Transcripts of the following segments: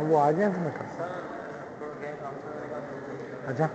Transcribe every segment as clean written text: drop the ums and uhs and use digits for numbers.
وہ آ جائیں میں کر. اچھا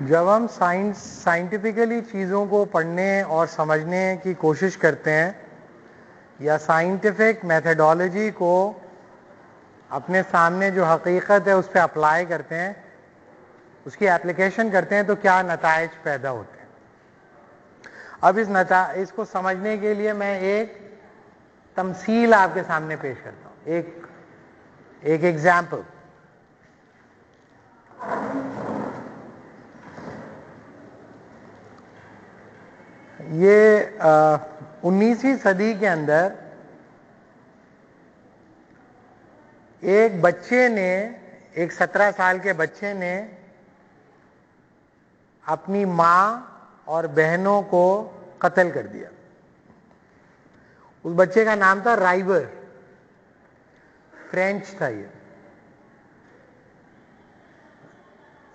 جب ہم سائنٹیفکلی چیزوں کو پڑھنے اور سمجھنے کی کوشش کرتے ہیں یا سائنٹیفک میتھڈالوجی کو اپنے سامنے جو حقیقت ہے اس پہ اپلائی کرتے ہیں, اس کی اپلیکیشن کرتے ہیں, تو کیا نتائج پیدا ہوتے ہیں. اب اس کو سمجھنے کے لیے میں ایک تمثیل آپ کے سامنے پیش کرتا ہوں, ایک ایگزامپل. یہ 19ویں صدی کے اندر ایک بچے نے, ایک 17 سال کے بچے نے اپنی ماں اور بہنوں کو قتل کر دیا. اس بچے کا نام تھا رائیور, فرینچ تھا یہ.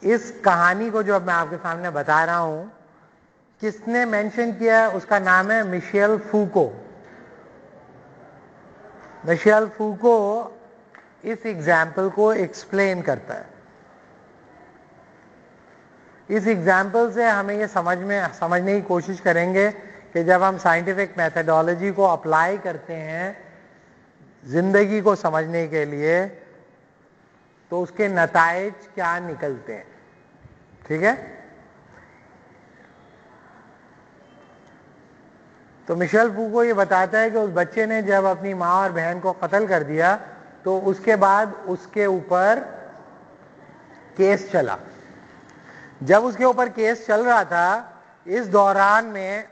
اس کہانی کو جو اب میں آپ کے سامنے بتا رہا ہوں, کس نے مینشن کیا, اس کا نام ہے میشیل فوکو. میشیل فوکو اس ایگزامپل کو ایکسپلین کرتا ہے. اس ایگزامپل سے ہمیں یہ سمجھنے کی کوشش کریں گے کہ جب ہم سائنٹیفک میتھڈالوجی کو اپلائی کرتے ہیں زندگی کو سمجھنے کے لیے, تو اس کے نتائج کیا نکلتے ہیں. ٹھیک ہے. تو میشیل فوکو یہ بتاتا ہے کہ اس بچے نے جب اپنی ماں اور بہن کو قتل کر دیا تو اس کے بعد اس کے اوپر کیس چلا. جب اس کے اوپر کیس چل رہا تھا, اس دوران میں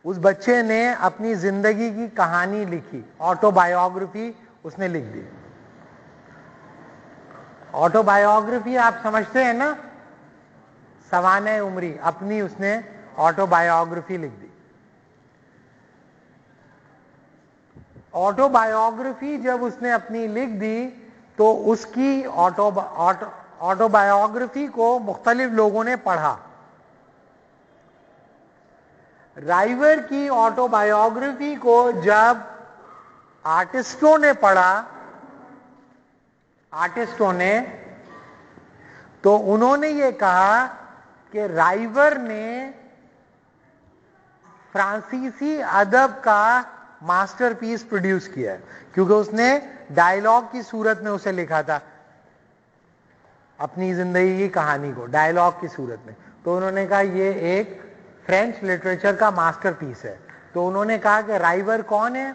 اس بچے نے اپنی زندگی کی کہانی لکھی, آٹو بایوگرافی اس نے لکھ دی. آٹو بایوگرافی آپ سمجھتے ہیں نا, سوانح عمری, اپنی اس نے آٹو بایوگرافی لکھ دی. آٹو بایوگرافی جب اس نے اپنی لکھ دی تو اس کی آٹو بایوگرافی کو مختلف لوگوں نے پڑھا. رائیور کی آٹو بایوگرافی کو جب آرٹسٹوں نے پڑھا, تو انہوں نے یہ کہا کہ رائیور نے فرانسیسی ادب کا ماسٹر پیس پروڈیوس کیا ہے, کیونکہ اس نے ڈائیلاگ کی صورت میں اسے لکھا تھا, اپنی زندگی کی کہانی کو ڈائیلاگ کی صورت میں. تو انہوں نے کہا یہ ایک فرینچ لٹریچر کا ماسٹر پیس ہے. تو انہوں نے کہا کہ رائیور کون ہے؟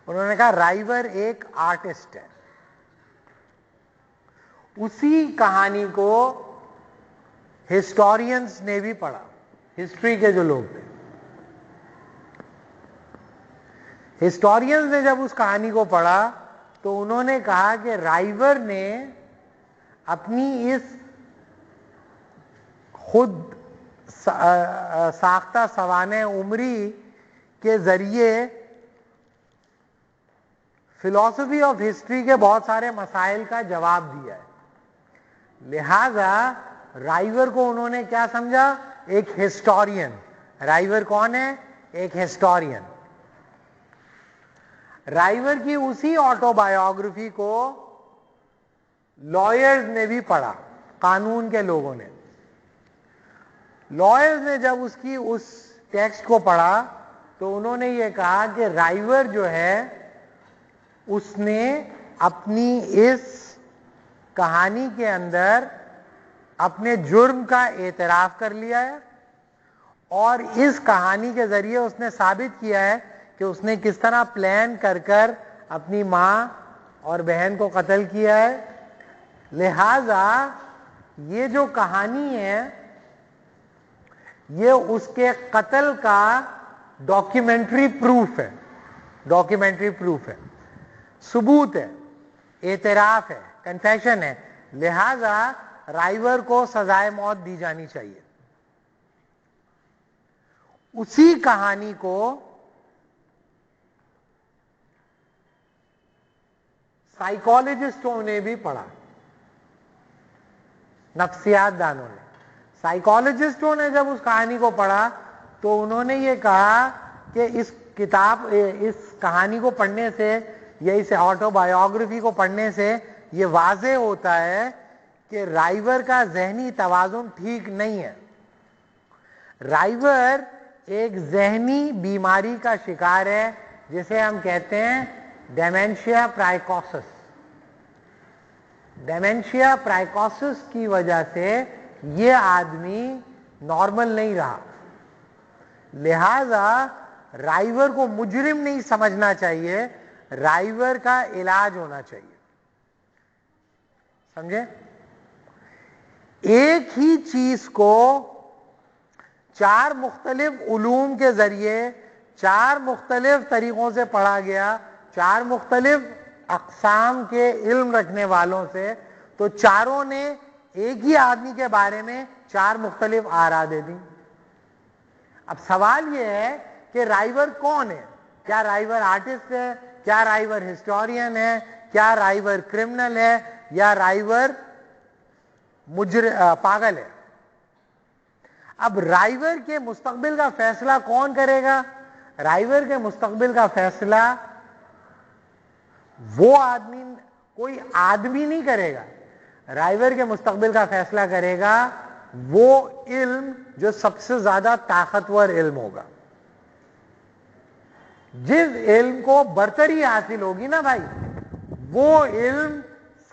انہوں نے کہا رائیور ایک آرٹسٹ ہے. اسی کہانی کو ہسٹورینز نے بھی پڑھا, ہسٹری کے جو لوگ تھے. ہسٹورینز نے جب اس کہانی کو پڑھا تو انہوں نے کہا کہ رائیور نے اپنی اس خود ساختہ سوانح عمری کے ذریعے فلسفی آف ہسٹری کے بہت سارے مسائل کا جواب دیا ہے. لہذا رائیور کو انہوں نے کیا سمجھا؟ ایک ہسٹورین. رائیور کون ہے؟ ایک ہسٹورین. رائیور کی اسی آٹو بایوگرافی کو لائرز نے بھی پڑھا, قانون کے لوگوں نے. لائرز نے جب اس ٹیکسٹ کو پڑھا تو انہوں نے یہ کہا کہ رائیور جو ہے اس نے اپنی اس کہانی کے اندر اپنے جرم کا اعتراف کر لیا ہے, اور اس کہانی کے ذریعے اس نے ثابت کیا ہے کہ اس نے کس طرح پلان کر کر اپنی ماں اور بہن کو قتل کیا ہے. لہذا یہ جو کہانی ہے یہ اس کے قتل کا ڈاکیومنٹری پروف ہے, ڈاکیومنٹری پروف ہے, ثبوت ہے, اعتراف ہے, کنفیشن ہے. لہذا رائیور کو سزائے موت دی جانی چاہیے. اسی کہانی کو سائیکالوجسٹوں نے بھی پڑھا, نفسیات دانوں نے. سائیکالوجسٹوں نے جب اس کہانی کو پڑھا تو انہوں نے یہ کہا کہ اس کہانی کو پڑھنے سے یا اس آٹو بایوگرافی کو پڑھنے سے یہ واضح ہوتا ہے کہ رائیور کا ذہنی توازن ٹھیک نہیں ہے. رائیور ایک ذہنی بیماری کا شکار ہے جسے ہم کہتے ہیں ڈیمینشیا پرائکوسس. ڈیمینشیا پرائکوسس کی وجہ سے یہ آدمی نارمل نہیں رہا. لہذا رائیور کو مجرم نہیں سمجھنا چاہیے, رائیور کا علاج ہونا چاہیے. سمجھے؟ ایک ہی چیز کو 4 مختلف علوم کے ذریعے 4 مختلف طریقوں سے پڑھا گیا, 4 مختلف اقسام کے علم رکھنے والوں سے, تو چاروں نے ایک ہی آدمی کے بارے میں 4 مختلف آراء دے دی. اب سوال یہ ہے کہ رائیور کون ہے؟ کیا رائیور آرٹسٹ ہے؟ کیا رائیور ہسٹورین ہے؟ کیا رائیور کرمنل ہے؟ یا رائیور پاگل ہے؟ اب رائیور کے مستقبل کا فیصلہ کون کرے گا؟ رائیور کے مستقبل کا فیصلہ وہ آدمی, کوئی آدمی نہیں کرے گا. رائیور کے مستقبل کا فیصلہ کرے گا وہ علم جو سب سے زیادہ طاقتور علم ہوگا. جس علم کو برتری حاصل ہوگی نا بھائی, وہ علم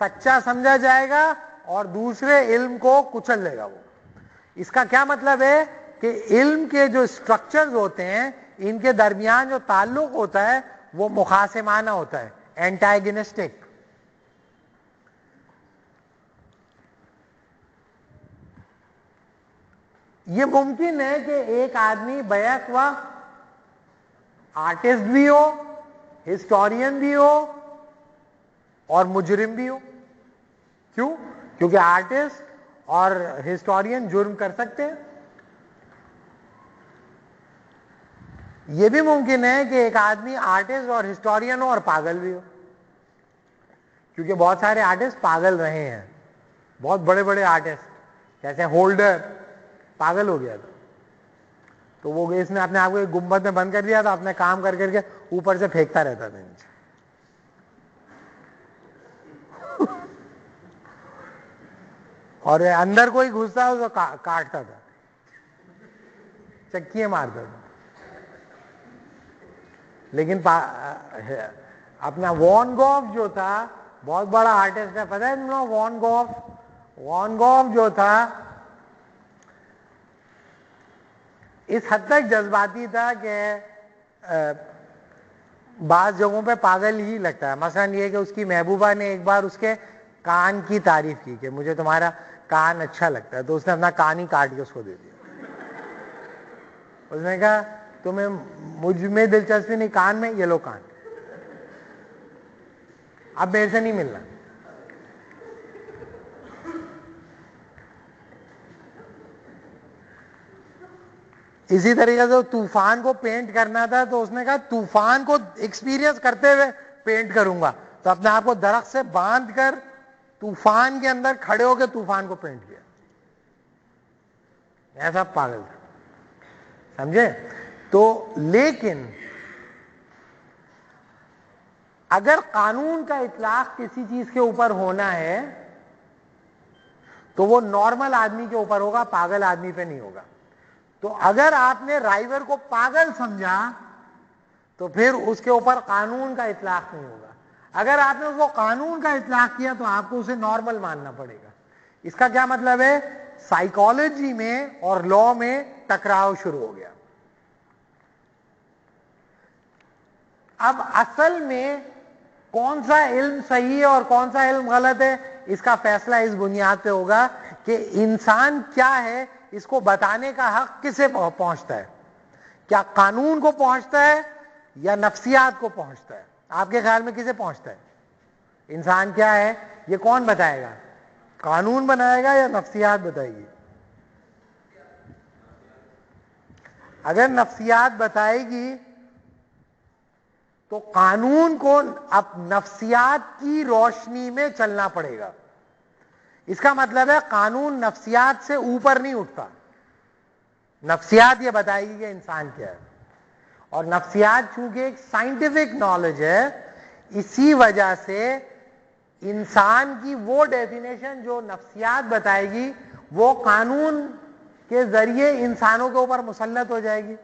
سچا سمجھا جائے گا اور دوسرے علم کو کچل لے گا وہ. اس کا کیا مطلب ہے کہ علم کے جو سٹرکچرز ہوتے ہیں ان کے درمیان جو تعلق ہوتا ہے وہ مخاصمانہ ہوتا ہے, اینٹاگنسٹک. یہ ممکن ہے کہ ایک آدمی بیک وقت آرٹسٹ بھی ہو, ہسٹورین بھی ہو اور مجرم بھی ہو. کیوں؟ کیونکہ آرٹسٹ اور ہسٹورین جرم کر سکتے ہیں. یہ بھی ممکن ہے کہ ایک آدمی آرٹسٹ اور ہسٹورین ہو اور پاگل بھی ہو, کیونکہ بہت سارے آرٹسٹ پاگل رہے ہیں. بہت بڑے بڑے آرٹسٹ جیسے ہولڈر پاگل ہو گیا تھا, تو وہ اس نے اپنے آپ کو ایک گنبد میں بند کر دیا تھا, اپنے کام کر کر کے اوپر سے پھینکتا رہتا تھا نیچے. اور اندر کوئی گھستا تو کاٹتا تھا, چکیاں مارتا تھا. لیکن اپنا وان گوف جو تھا بہت بڑا آرٹسٹ ہے, پتہ ہے تم لوگ وان گوف؟ وان گوف جو تھا اس حد تک جذباتی تھا کہ بعض جگہوں پہ پاگل ہی لگتا ہے. مثلا یہ کہ اس کی محبوبہ نے ایک بار اس کے کان کی تعریف کی کہ مجھے تمہارا کان اچھا لگتا ہے, تو اس نے اپنا کان ہی کاٹ کے اس کو دے دیا. اس نے کہا تمہیں مجھ میں دلچسپی نہیں, کان میں, یہ لو کان, اب میرے سے نہیں ملنا. اسی طریقے سے طوفان کو پینٹ کرنا تھا تو اس نے کہا طوفان کو ایکسپیرینس کرتے ہوئے پینٹ کروں گا, تو اپنے آپ کو درخت سے باندھ کر طوفان کے اندر کھڑے ہو کے طوفان کو پینٹ کیا. ایسا پاگل تھا, سمجھے؟ تو لیکن اگر قانون کا اطلاق کسی چیز کے اوپر ہونا ہے تو وہ نارمل آدمی کے اوپر ہوگا, پاگل آدمی پہ نہیں ہوگا. تو اگر آپ نے رائیور کو پاگل سمجھا تو پھر اس کے اوپر قانون کا اطلاق نہیں ہوگا. اگر آپ نے اس کو قانون کا اطلاق کیا تو آپ کو اسے نارمل ماننا پڑے گا. اس کا کیا مطلب ہے؟ سائیکالوجی میں اور لا میں ٹکراؤ شروع ہو گیا. اب اصل میں کون سا علم صحیح ہے اور کون سا علم غلط ہے, اس کا فیصلہ اس بنیاد پہ ہوگا کہ انسان کیا ہے, اس کو بتانے کا حق کسے پہنچتا ہے. کیا قانون کو پہنچتا ہے یا نفسیات کو پہنچتا ہے؟ آپ کے خیال میں کسے پہنچتا ہے؟ انسان کیا ہے یہ کون بتائے گا؟ قانون بنائے گا یا نفسیات بتائے گی؟ اگر نفسیات بتائے گی تو قانون کو اب نفسیات کی روشنی میں چلنا پڑے گا. اس کا مطلب ہے قانون نفسیات سے اوپر نہیں اٹھتا. نفسیات یہ بتائے گی کہ انسان کیا ہے, اور نفسیات چونکہ ایک سائنٹیفک نالج ہے, اسی وجہ سے انسان کی وہ ڈیفینیشن جو نفسیات بتائے گی وہ قانون کے ذریعے انسانوں کے اوپر مسلط ہو جائے گی.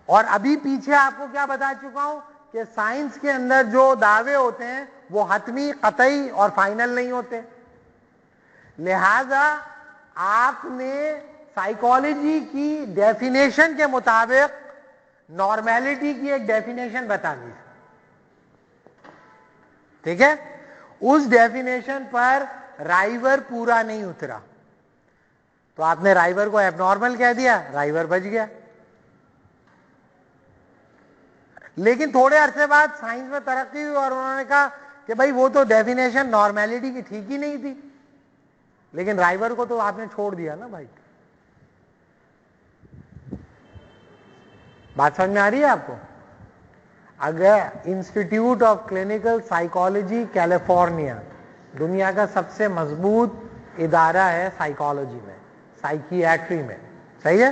اور ابھی پیچھے آپ کو کیا بتا چکا ہوں کہ سائنس کے اندر جو دعوے ہوتے ہیں وہ حتمی, قطعی اور فائنل نہیں ہوتے. لہذا آپ نے سائیکالوجی کی ڈیفینیشن کے مطابق نارمیلٹی کی ایک ڈیفینیشن بتا دی, ٹھیک ہے؟ اس ڈیفینیشن پر رائیور پورا نہیں اترا تو آپ نے رائیور کو ایب نارمل کہہ دیا, رائیور بچ گیا. لیکن تھوڑے عرصے بعد سائنس میں ترقی ہوئی اور انہوں نے کہا کہ بھائی وہ تو ڈیفینیشن نارمیلٹی کی ٹھیک ہی نہیں تھی, لیکن رائیور کو تو آپ نے چھوڑ دیا نا بھائی. بات سمجھ میں آ رہی ہے آپ کو؟ اگر institute of clinical psychology California دنیا کا سب سے مضبوط ادارہ ہے سائیکالوجی میں, سائیکیاٹری میں, صحیح ہے؟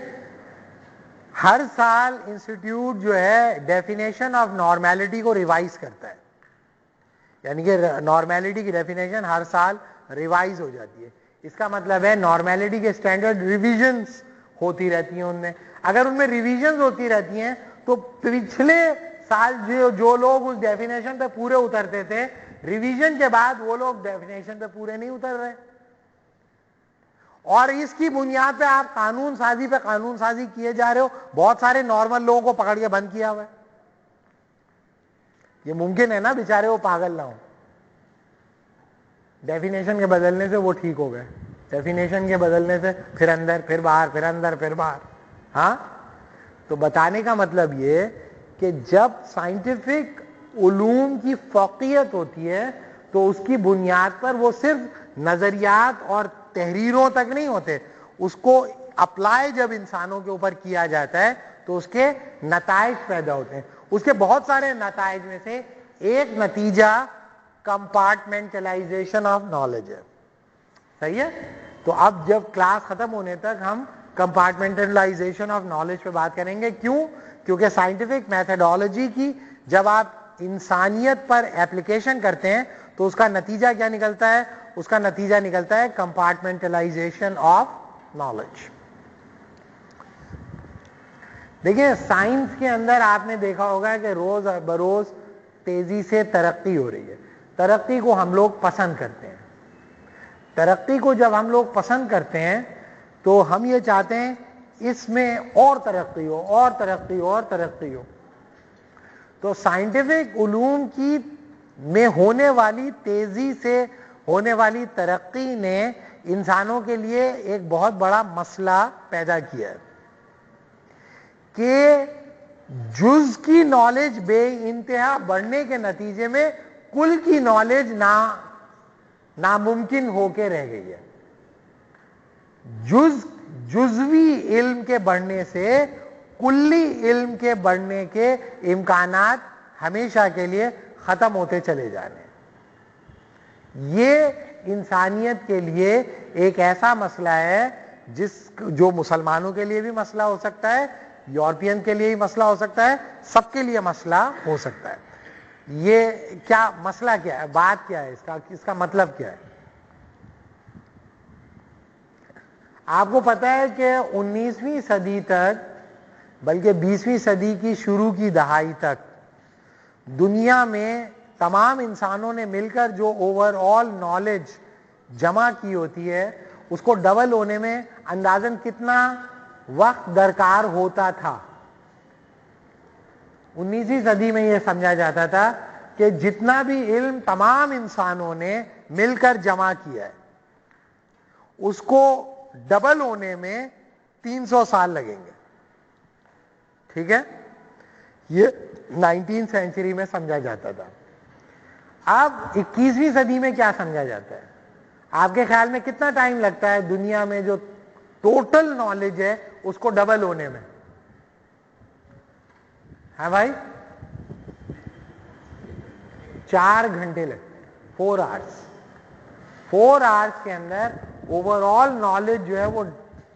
ہر سال انسٹیٹیوٹ جو ہے ڈیفینیشن آف نارمیلٹی کو ریوائز کرتا ہے, یعنی کہ نارمیلٹی کی ڈیفینیشن ہر سال ریوائز ہو جاتی ہے. اس کا مطلب ہے نارمیلٹی کے اسٹینڈرڈ ریویژنز ہوتی رہتی ہیں ان میں. اگر ان میں ریویژنز ہوتی رہتی ہیں تو پچھلے سال جو لوگ اس ڈیفینیشن پہ پورے اترتے تھے, ریویژن کے بعد وہ لوگ ڈیفینیشن پہ پورے نہیں اتر رہے, اور اس کی بنیاد پہ آپ قانون سازی پہ قانون سازی کیے جا رہے ہو. بہت سارے نارمل لوگوں کو پکڑ کے بند کیا ہوا ہے. یہ ممکن ہے نا بیچارے وہ پاگل نہ ہو, ڈیفینیشن کے بدلنے سے وہ ٹھیک ہو گئے, ڈیفینیشن کے بدلنے سے پھر اندر پھر باہر پھر اندر پھر باہر. ہاں, تو بتانے کا مطلب یہ کہ جب سائنٹیفک علوم کی فوقیت ہوتی ہے تو اس کی بنیاد پر وہ صرف نظریات اور تحریروں تک نہیں ہوتے, اس کو اپلائی جب انسانوں کے اوپر کیا جاتا ہے تو اس کے نتائج پیدا ہوتے ہیں. اس کے بہت سارے نتائج میں سے ایک نتیجہ کمپارٹمنٹلائزیشن آف نالج ہے, صحیح ہے؟ تو اب جب کلاس ختم ہونے تک ہم کمپارٹمنٹلائزیشن آف نالج پہ بات کریں گے. کیوں؟ کیونکہ سائنٹیفک میتھڈالوجی کی جب آپ انسانیت پر ایپلیکیشن کرتے ہیں تو اس کا نتیجہ کیا نکلتا ہے؟ اس کا نتیجہ نکلتا ہے کمپارٹمنٹلائزیشن آف نالج. دیکھیں سائنس کے اندر آپ نے دیکھا ہوگا کہ روز بروز تیزی سے ترقی ہو رہی ہے. ترقی کو ہم لوگ پسند کرتے ہیں. ترقی کو جب ہم لوگ پسند کرتے ہیں تو ہم یہ چاہتے ہیں اس میں اور ترقی ہو اور ترقی ہو اور ترقی ہو. تو سائنٹیفک علوم کی میں ہونے والی تیزی سے ہونے والی ترقی نے انسانوں کے لیے ایک بہت بڑا مسئلہ پیدا کیا ہے کہ جز کی نالج بے انتہا بڑھنے کے نتیجے میں کل کی نالج ناممکن ہو کے رہ گئی ہے. جزوی علم کے بڑھنے سے کلی علم کے بڑھنے کے امکانات ہمیشہ کے لیے ختم ہوتے چلے جا رہے ہیں. یہ انسانیت کے لیے ایک ایسا مسئلہ ہے جو مسلمانوں کے لیے بھی مسئلہ ہو سکتا ہے, یورپین کے لیے بھی مسئلہ ہو سکتا ہے, سب کے لیے مسئلہ ہو سکتا ہے. یہ کیا مسئلہ کیا ہے, بات کیا ہے اس کا مطلب کیا ہے؟ آپ کو پتا ہے کہ 19ویں صدی تک, بلکہ 20ویں صدی کی شروع کی دہائی تک دنیا میں تمام انسانوں نے مل کر جو اوور آل نالج جمع کی ہوتی ہے اس کو ڈبل ہونے میں اندازاً کتنا وقت درکار ہوتا تھا؟ 19ویں صدی میں یہ سمجھا جاتا تھا کہ جتنا بھی علم تمام انسانوں نے مل کر جمع کیا ہے اس کو ڈبل ہونے میں 300 سال لگیں گے. ٹھیک ہے, یہ 19 سینچری میں سمجھا جاتا تھا. اب 21ویں صدی میں کیا سمجھا جاتا ہے؟ آپ کے خیال میں کتنا ٹائم لگتا ہے دنیا میں جو ٹوٹل نالج ہے اس کو ڈبل ہونے میں؟ ہاں بھائی, 4 گھنٹے لگتے ہیں, 4 آورس. 4 آورس کے اندر اوور آل نالج جو ہے وہ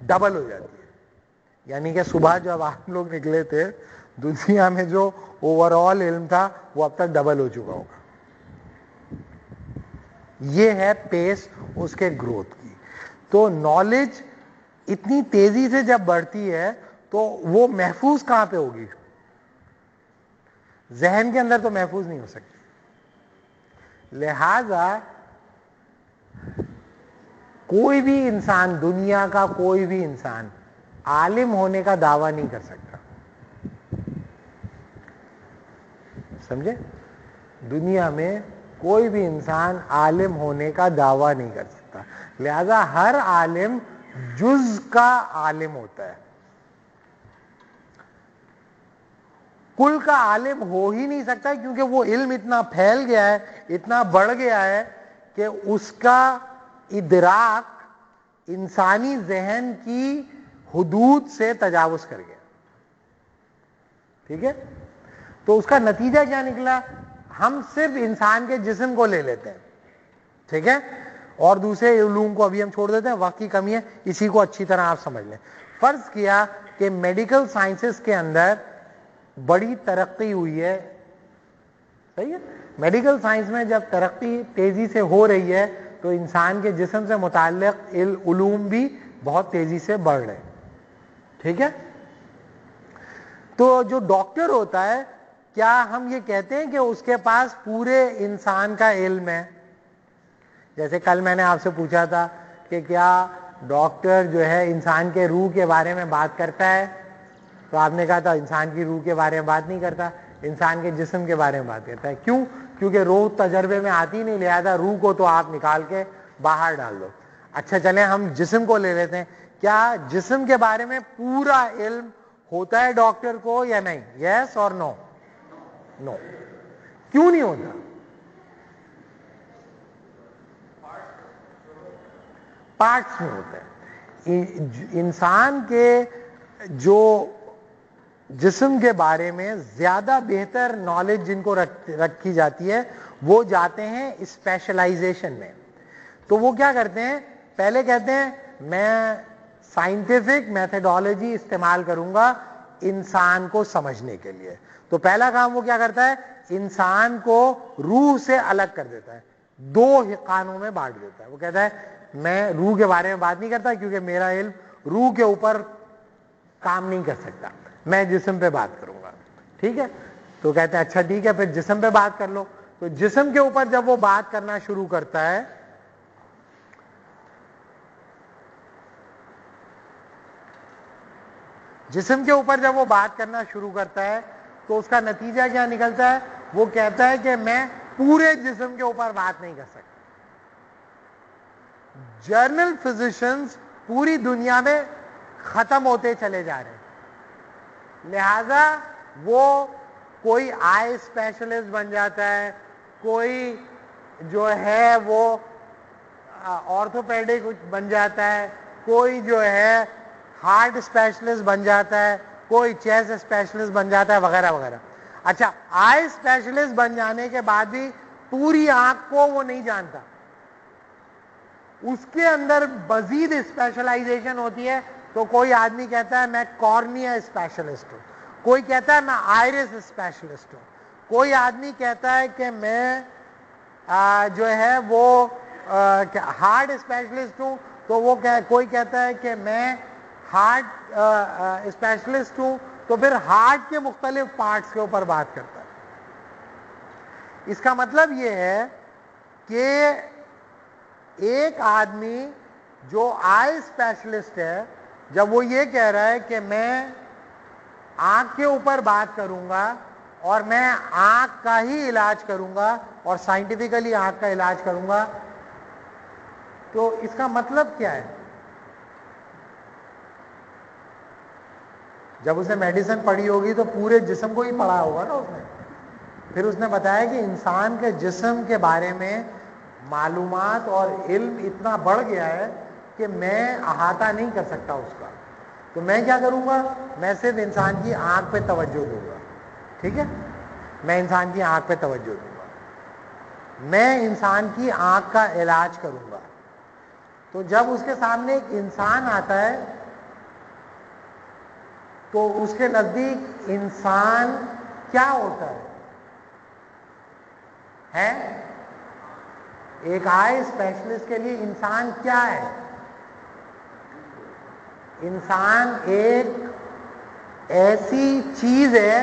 ڈبل ہو جاتی ہے. یعنی کہ صبح جب آپ لوگ نکلے تھے دنیا میں جو اوور آل علم تھا وہ اب تک ڈبل ہو چکا ہوگا. یہ ہے پیس اس کے گروتھ کی. تو نالج اتنی تیزی سے جب بڑھتی ہے تو وہ محفوظ کہاں پہ ہوگی؟ ذہن کے اندر تو محفوظ نہیں ہو سکتی. لہذا کوئی بھی انسان, دنیا کا کوئی بھی انسان عالم ہونے کا دعویٰ نہیں کر سکتا. سمجھے؟ دنیا میں کوئی بھی انسان عالم ہونے کا دعویٰ نہیں کر سکتا. لہذا ہر عالم جز کا عالم ہوتا ہے, کل کا عالم ہو ہی نہیں سکتا, کیونکہ وہ علم اتنا پھیل گیا ہے, اتنا بڑھ گیا ہے کہ اس کا ادراک انسانی ذہن کی حدود سے تجاوز کر گیا. ٹھیک ہے, تو اس کا نتیجہ کیا نکلا؟ ہم صرف انسان کے جسم کو لے لیتے ہیں, ٹھیک ہے, اور دوسرے علوم کو ابھی ہم چھوڑ دیتے ہیں, وقت کی کمی ہے, اسی کو اچھی طرح آپ سمجھ لیں. فرض کیا کہ میڈیکل سائنسز کے اندر بڑی ترقی ہوئی ہے, صحیح ہے, میڈیکل سائنس میں جب ترقی تیزی سے ہو رہی ہے تو انسان کے جسم سے متعلق علوم بھی بہت تیزی سے بڑھ رہے ہیں. ٹھیک ہے, تو جو ڈاکٹر ہوتا ہے, کیا ہم یہ کہتے ہیں کہ اس کے پاس پورے انسان کا علم ہے؟ جیسے کل میں نے آپ سے پوچھا تھا کہ کیا ڈاکٹر جو ہے انسان کے روح کے بارے میں بات کرتا ہے, تو آپ نے کہا تھا انسان کی روح کے بارے میں بات نہیں کرتا, انسان کے جسم کے بارے میں بات کرتا ہے. کیوں؟ کیونکہ روح تجربے میں آتی نہیں, لہذا روح کو تو آپ نکال کے باہر ڈال دو. اچھا چلیں ہم جسم کو لے لیتے ہیں, کیا جسم کے بارے میں پورا علم ہوتا ہے ڈاکٹر کو یا نہیں؟ یس اور نو؟ نو. کیوں نہیں ہوتا؟ پارٹس میں ہوتا ہے. انسان کے جو جسم کے بارے میں زیادہ بہتر نالج جن کو رکھی جاتی ہے وہ جاتے ہیں اسپیشلائزیشن میں. تو وہ کیا کرتے ہیں, پہلے کہتے ہیں میں سائنٹیفک میتھڈالوجی استعمال کروں گا انسان کو سمجھنے کے لیے. تو پہلا کام وہ کیا کرتا ہے, انسان کو روح سے الگ کر دیتا ہے, 2 حقانوں میں بانٹ دیتا ہے. وہ کہتا ہے میں روح کے بارے میں بات نہیں کرتا کیونکہ میرا علم روح کے اوپر کام نہیں کر سکتا, میں جسم پہ بات کروں گا. ٹھیک ہے, تو کہتے ہیں اچھا ٹھیک ہے پھر جسم پہ بات کر لو. تو جسم کے اوپر جب وہ بات کرنا شروع کرتا ہے جسم کے اوپر جب وہ بات کرنا شروع کرتا ہے تو اس کا نتیجہ کیا نکلتا ہے؟ وہ کہتا ہے کہ میں پورے جسم کے اوپر بات نہیں کر سکتا. جرنل فزیشنز پوری دنیا میں ختم ہوتے چلے جا رہے ہیں, لہذا وہ کوئی آئی اسپیشلسٹ بن جاتا ہے, کوئی جو ہے وہ آرتھوپیڈک بن جاتا ہے, کوئی جو ہے ہارٹ اسپیشلسٹ بن جاتا ہے, کوئی چیسٹ اسپیشلسٹ بن جاتا ہے, وغیرہ وغیرہ. اچھا, آئی اسپیشلسٹ بن جانے کے بعد بھی پوری آنکھ کو وہ نہیں جانتا, اس کے اندر مزید اسپیشلائزیشن ہوتی ہے. تو کوئی آدمی کہتا ہے میں کارنیا اسپیشلسٹ ہوں, کوئی کہتا ہے میں آئرس اسپیشلسٹ ہوں, کوئی آدمی کہتا ہے کہ میں جو ہے وہ ہارٹ اسپیشلسٹ ہوں، تو وہ کوئی کہتا ہے کہ میں ہارٹ اسپیشلسٹ ہوں، تو پھر ہارٹ کے مختلف پارٹس کے اوپر بات کرتا ہے. اس کا مطلب یہ ہے کہ ایک آدمی جو آئی اسپیشلسٹ ہے، جب وہ یہ کہہ رہا ہے کہ میں آنکھ کے اوپر بات کروں گا اور میں آنکھ کا ہی علاج کروں گا اور سائنٹیفکلی آنکھ کا علاج کروں گا، تو اس کا مطلب کیا ہے؟ جب اس نے میڈیسن پڑھی ہوگی تو پورے جسم کو ہی پڑھا ہوگا نا اس نے. پھر اس نے بتایا کہ انسان کے جسم کے بارے میں معلومات اور علم اتنا بڑھ گیا ہے کہ میں احاطہ نہیں کر سکتا اس کا. تو میں کیا کروں گا؟ میں صرف انسان کی آنکھ پہ توجہ دوں گا. ٹھیک ہے، میں انسان کی آنکھ پہ توجہ دوں گا، میں انسان کی آنکھ کا علاج کروں گا. تو جب اس کے سامنے ایک انسان آتا ہے تو اس کے نزدیک انسان کیا ہوتا ہے؟ ایک آئی اسپیشلسٹ کے لیے انسان کیا ہے؟ انسان ایک ایسی چیز ہے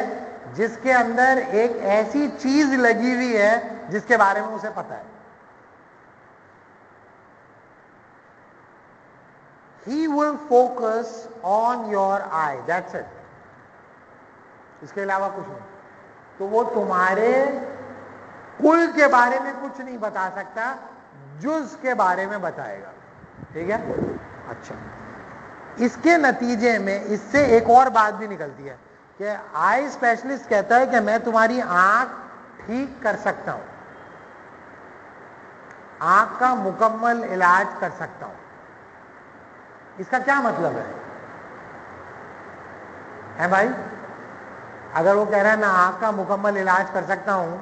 جس کے اندر ایک ایسی چیز لگی ہوئی ہے جس کے بارے میں اسے پتا ہے. He will focus on your eye. That's it. اس کے علاوہ کچھ نہیں. تو وہ تمہارے کل کے بارے میں کچھ نہیں بتا سکتا، جز کے بارے میں بتائے گا. ٹھیک ہے؟ اچھا، اس کے نتیجے میں اس سے ایک اور بات بھی نکلتی ہے کہ آئی اسپیشلسٹ کہتا ہے کہ میں تمہاری آنکھ ٹھیک کر سکتا ہوں، آنکھ کا مکمل علاج کر سکتا ہوں. اس کا کیا مطلب ہے بھائی؟ اگر وہ کہہ رہا ہے میں آنکھ کا مکمل علاج کر سکتا ہوں،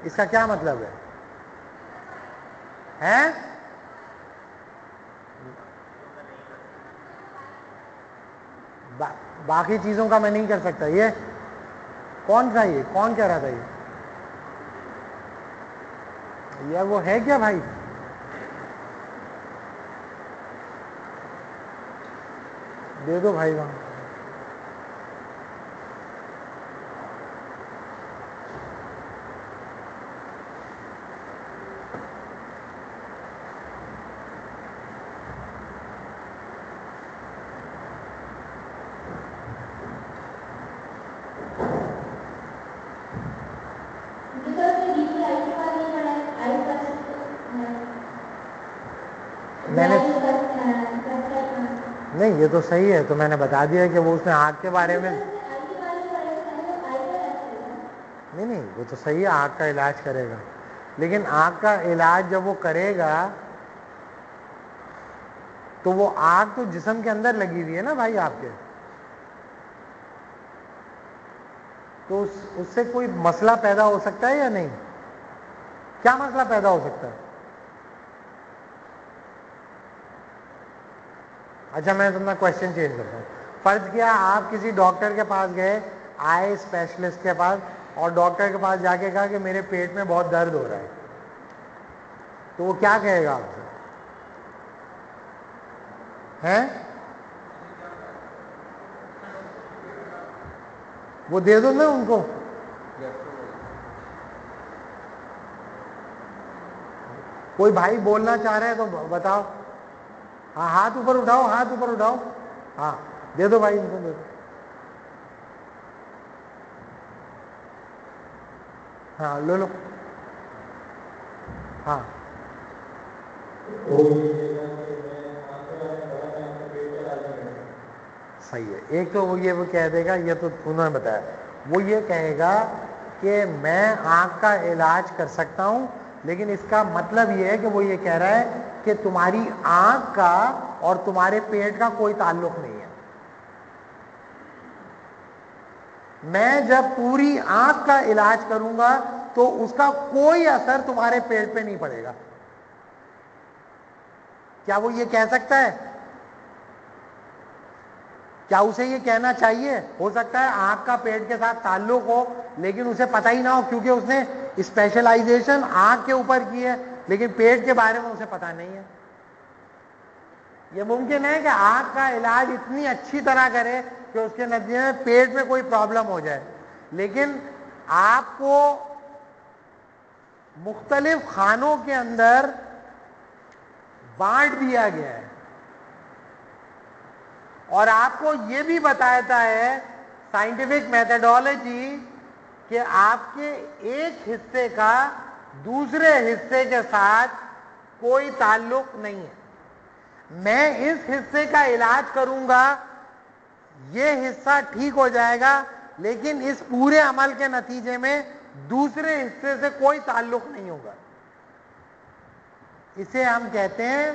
اس کا کیا مطلب ہے؟ باقی چیزوں کا میں نہیں کر سکتا. یہ کون تھا؟ یہ کون کہہ رہا تھا؟ یہ وہ ہے کیا بھائی؟ دے دو بھائی وہاں. میں نے نہیں، یہ تو صحیح ہے، تو میں نے بتا دیا کہ وہ اس نے آنکھ کے بارے میں نہیں، وہ تو صحیح ہے، آنکھ کا علاج کرے گا. لیکن آنکھ کا علاج جب وہ کرے گا تو وہ آنکھ تو جسم کے اندر لگی ہوئی ہے نا بھائی آپ کے. تو اس سے کوئی مسئلہ پیدا ہو سکتا ہے یا نہیں؟ کیا مسئلہ پیدا ہو سکتا ہے؟ اچھا، میں تمہیں کوشچن چینج کرتا ہوں. فرض کیا آپ کسی ڈاکٹر کے پاس گئے، آئی اسپیشلسٹ کے پاس، اور ڈاکٹر کے پاس جا کے کہا کہ میرے پیٹ میں بہت درد ہو رہا ہے، تو وہ کیا کہے گا آپ سے؟ ہیں؟ وہ دے دو نا ان کو. کوئی بھائی بولنا چاہ رہے ہیں تو بتاؤ. ہاں، ہاتھ اوپر اٹھاؤ، ہاتھ اوپر اٹھاؤ. ہاں، دے دو بھائی، ان کو دے دو. ہاں، لو لو. ہاں، صحیح ہے. ایک تو وہ کہہ دے گا، یہ تو انہوں نے بتایا، وہ یہ کہے گا کہ میں آنکھ کا علاج کر سکتا ہوں، لیکن اس کا مطلب یہ ہے کہ وہ یہ کہہ رہا ہے کہ تمہاری آنکھ کا اور تمہارے پیٹ کا کوئی تعلق نہیں ہے. میں جب پوری آنکھ کا علاج کروں گا تو اس کا کوئی اثر تمہارے پیٹ پہ نہیں پڑے گا. کیا وہ یہ کہہ سکتا ہے؟ کیا اسے یہ کہنا چاہیے؟ ہو سکتا ہے آنکھ کا پیٹ کے ساتھ تعلق ہو لیکن اسے پتہ ہی نہ ہو، کیونکہ اس نے اسپیشلائزیشن آنکھ کے اوپر کی ہے لیکن پیٹ کے بارے میں اسے پتہ نہیں ہے۔ یہ ممکن ہے کہ آنکھ کا علاج اتنی اچھی طرح کرے کہ اس کے نتیجے میں پیٹ میں کوئی پرابلم ہو جائے، لیکن آپ کو مختلف خانوں کے اندر بانٹ دیا گیا ہے اور آپ کو یہ بھی بتاتا ہے سائنٹیفک میتھڈالوجی کہ آپ کے ایک حصے کا دوسرے حصے کے ساتھ کوئی تعلق نہیں ہے۔ میں اس حصے کا علاج کروں گا، یہ حصہ ٹھیک ہو جائے گا، لیکن اس پورے عمل کے نتیجے میں دوسرے حصے سے کوئی تعلق نہیں ہوگا۔ اسے ہم کہتے ہیں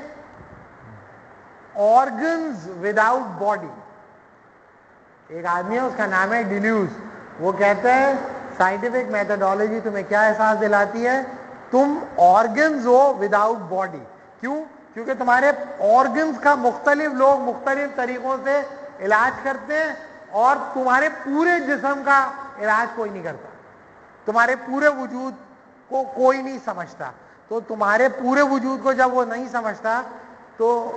آرگنز وداؤٹ باڈی۔ ایک آدمی ہے، اس کا نام ہے ڈیلیوز، وہ کہتا ہے سائنٹیفک میتھڈالوجی تمہیں کیا احساس دلاتی ہے؟ تم آرگنز ہو وداؤٹ باڈی۔ کیوں؟ کیونکہ تمہارے آرگنز کا مختلف لوگ مختلف طریقوں سے علاج کرتے ہیں اور تمہارے پورے جسم کا علاج کوئی نہیں کرتا، تمہارے پورے وجود کو کوئی نہیں سمجھتا۔ تو تمہارے پورے وجود کو جب وہ نہیں سمجھتا تو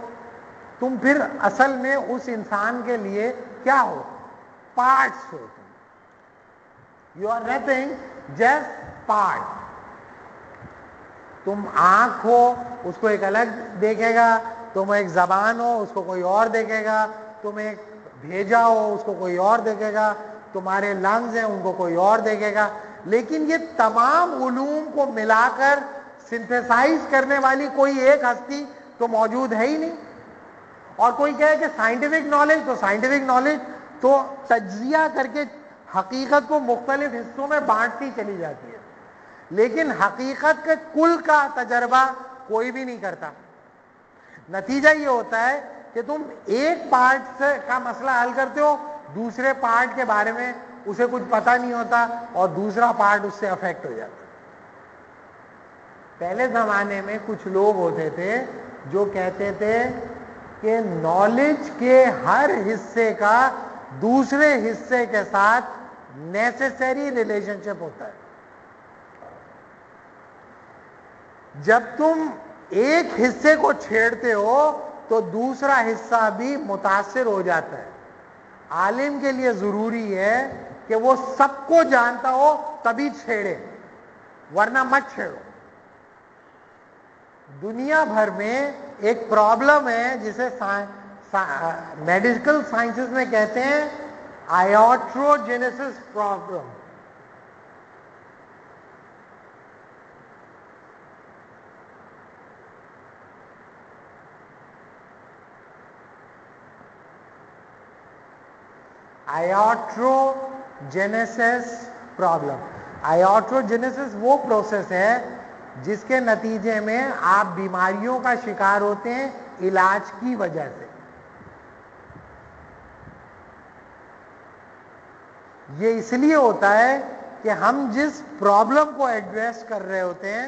تم پھر اصل میں اس انسان کے لیے کیا ہو؟ پارٹس ہو۔ تم you are nothing just part. تم آنکھ ہو، اس کو ایک الگ دیکھے گا، تم ایک زبان ہو، اس کو کوئی اور دیکھے گا، تم ایک بھیجا ہو، اس کو کوئی اور دیکھے گا، تمہارے لنگز ہیں، ان کو کوئی اور دیکھے گا، لیکن یہ تمام علوم کو ملا کر سنتھیسائز کرنے والی کوئی ایک ہستی تو موجود ہے ہی نہیں۔ اور کوئی کہے کہ سائنٹیفک نالج، تو سائنٹیفک نالج تو تجزیہ کر کے حقیقت کو مختلف حصوں میں بانٹتی چلی جاتی ہے، لیکن حقیقت کے کل کا تجربہ کوئی بھی نہیں کرتا۔ نتیجہ یہ ہوتا ہے کہ تم ایک پارٹ سے کا مسئلہ حل کرتے ہو، دوسرے پارٹ کے بارے میں اسے کچھ پتہ نہیں ہوتا اور دوسرا پارٹ اس سے افیکٹ ہو جاتا ہے۔ پہلے زمانے میں کچھ لوگ ہوتے تھے جو کہتے تھے کہ نالج کے ہر حصے کا دوسرے حصے کے ساتھ نیسیسری ریلیشن شپ ہوتا ہے۔ جب تم ایک حصے کو چھیڑتے ہو تو دوسرا حصہ بھی متاثر ہو جاتا ہے۔ عالم کے لیے ضروری ہے کہ وہ سب کو جانتا ہو تبھی چھیڑے، ورنہ مت چھیڑو۔ دنیا بھر میں ایک پرابلم ہے جسے میڈیکل سائنسز میں کہتے ہیں آئیوٹروجینیسس پرابلم۔ آئیوٹروجینیسس پرابلم۔ آئیوٹروجینیسس وہ پروسیس ہے جس کے نتیجے میں آپ بیماریوں کا شکار ہوتے ہیں علاج کی وجہ سے۔ یہ اس لیے ہوتا ہے کہ ہم جس پرابلم کو ایڈریس کر رہے ہوتے ہیں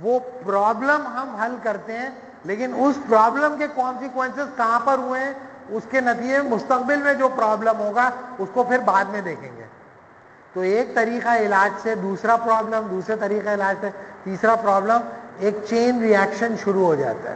وہ پرابلم ہم حل کرتے ہیں، لیکن اس پرابلم کے کانسیکوینسز کہاں پر ہوئے ہیں، اس کے نتیجے مستقبل میں جو پرابلم ہوگا اس کو پھر بعد میں دیکھیں گے۔ تو ایک طریقہ علاج سے دوسرا پرابلم، دوسرے طریقہ علاج سے تیسرا پرابلم، ایک چین ری ایکشن شروع ہو جاتا ہے۔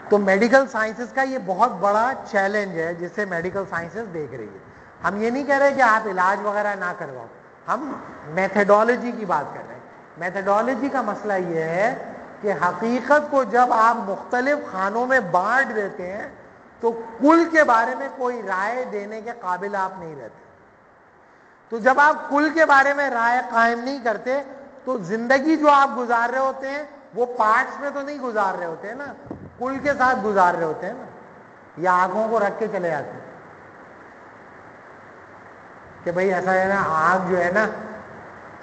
تو میڈیکل سائنسز کا یہ بہت بڑا چیلنج ہے جسے میڈیکل سائنسز دیکھ رہی ہے۔ ہم یہ نہیں کہہ رہے کہ آپ علاج وغیرہ نہ کرواؤ، ہم میتھڈالوجی کی بات کر رہے ہیں۔ میتھڈالوجی کا مسئلہ یہ ہے کہ حقیقت کو جب آپ مختلف خانوں میں بانٹ دیتے ہیں تو کل کے بارے میں کوئی رائے دینے کے قابل آپ نہیں رہتے۔ تو جب آپ کل کے بارے میں رائے قائم نہیں کرتے تو زندگی جو آپ گزار رہے ہوتے ہیں وہ پارٹس میں تو نہیں گزار رہے ہوتے ہیں نا، کل کے ساتھ گزار رہے ہوتے ہیں نا، یا آنکھوں کو رکھ کے چلے جاتے ہیں کہ بھئی ایسا ہے نا، آنکھ جو ہے نا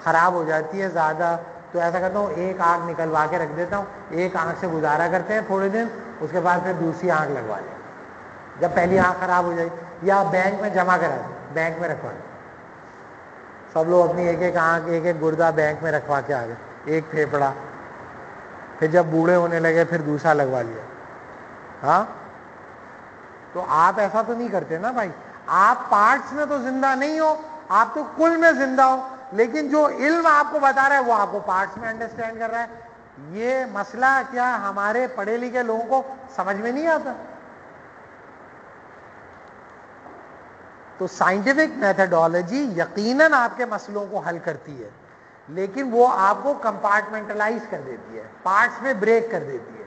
خراب ہو جاتی ہے زیادہ، تو ایسا کرتا ہوں ایک آنکھ نکلوا کے رکھ دیتا ہوں، ایک آنکھ سے گزارا کرتے ہیں تھوڑے دن، اس کے بعد پھر دوسری آنکھ لگوا لیں جب پہلی آنکھ خراب ہو جائے، یا بینک میں جمع کرا دیں، بینک میں رکھوا دیں۔ سب لوگ اپنی ایک ایک آنکھ ایک ایک گردہ بینک میں رکھوا کے آ گئے، ایک پھیپڑا، پھر جب بوڑھے ہونے لگے پھر دوسرا لگوا لیا۔ ہاں تو آپ ایسا تو نہیں کرتے نا بھائی, آپ پارٹس میں تو زندہ نہیں ہو, آپ تو کل میں زندہ ہو, لیکن جو علم آپ کو بتا رہا ہے وہ آپ کو پارٹس میں انڈرسٹینڈ کر رہا ہے. یہ مسئلہ کیا ہمارے پڑھے لکھے لوگوں کو سمجھ میں نہیں آتا؟ تو سائنٹیفک میتھڈالوجی یقیناً آپ کے مسئلوں کو حل کرتی ہے, لیکن وہ آپ کو کمپارٹمنٹلائز کر دیتی ہے, پارٹس میں بریک کر دیتی ہے.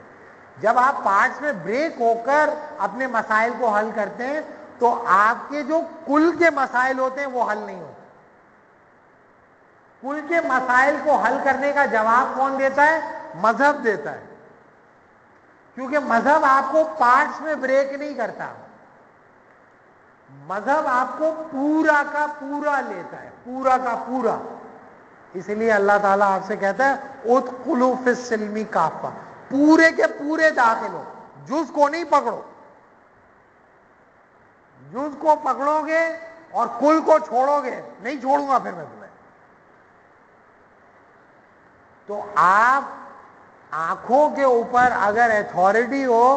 جب آپ پارٹس میں بریک ہو کر اپنے مسائل کو حل کرتے ہیں تو آپ کے جو کل کے مسائل ہوتے ہیں وہ حل نہیں ہوتے. کل کے مسائل کو حل کرنے کا جواب کون دیتا ہے؟ مذہب دیتا ہے, کیونکہ مذہب آپ کو پارٹس میں بریک نہیں کرتا, مذہب آپ کو پورا کا پورا لیتا ہے, پورا کا پورا. اس لیے اللہ تعالیٰ آپ سے کہتا ہے ادخلوا فی السلم کافہ, پورے کے پورے داخل ہو, جز کو نہیں پکڑو. جز کو پکڑو گے اور کل کو چھوڑو گے, نہیں چھوڑوں گا پھر میں تمہیں. تو آپ آنکھوں کے اوپر اگر اتھارٹی ہو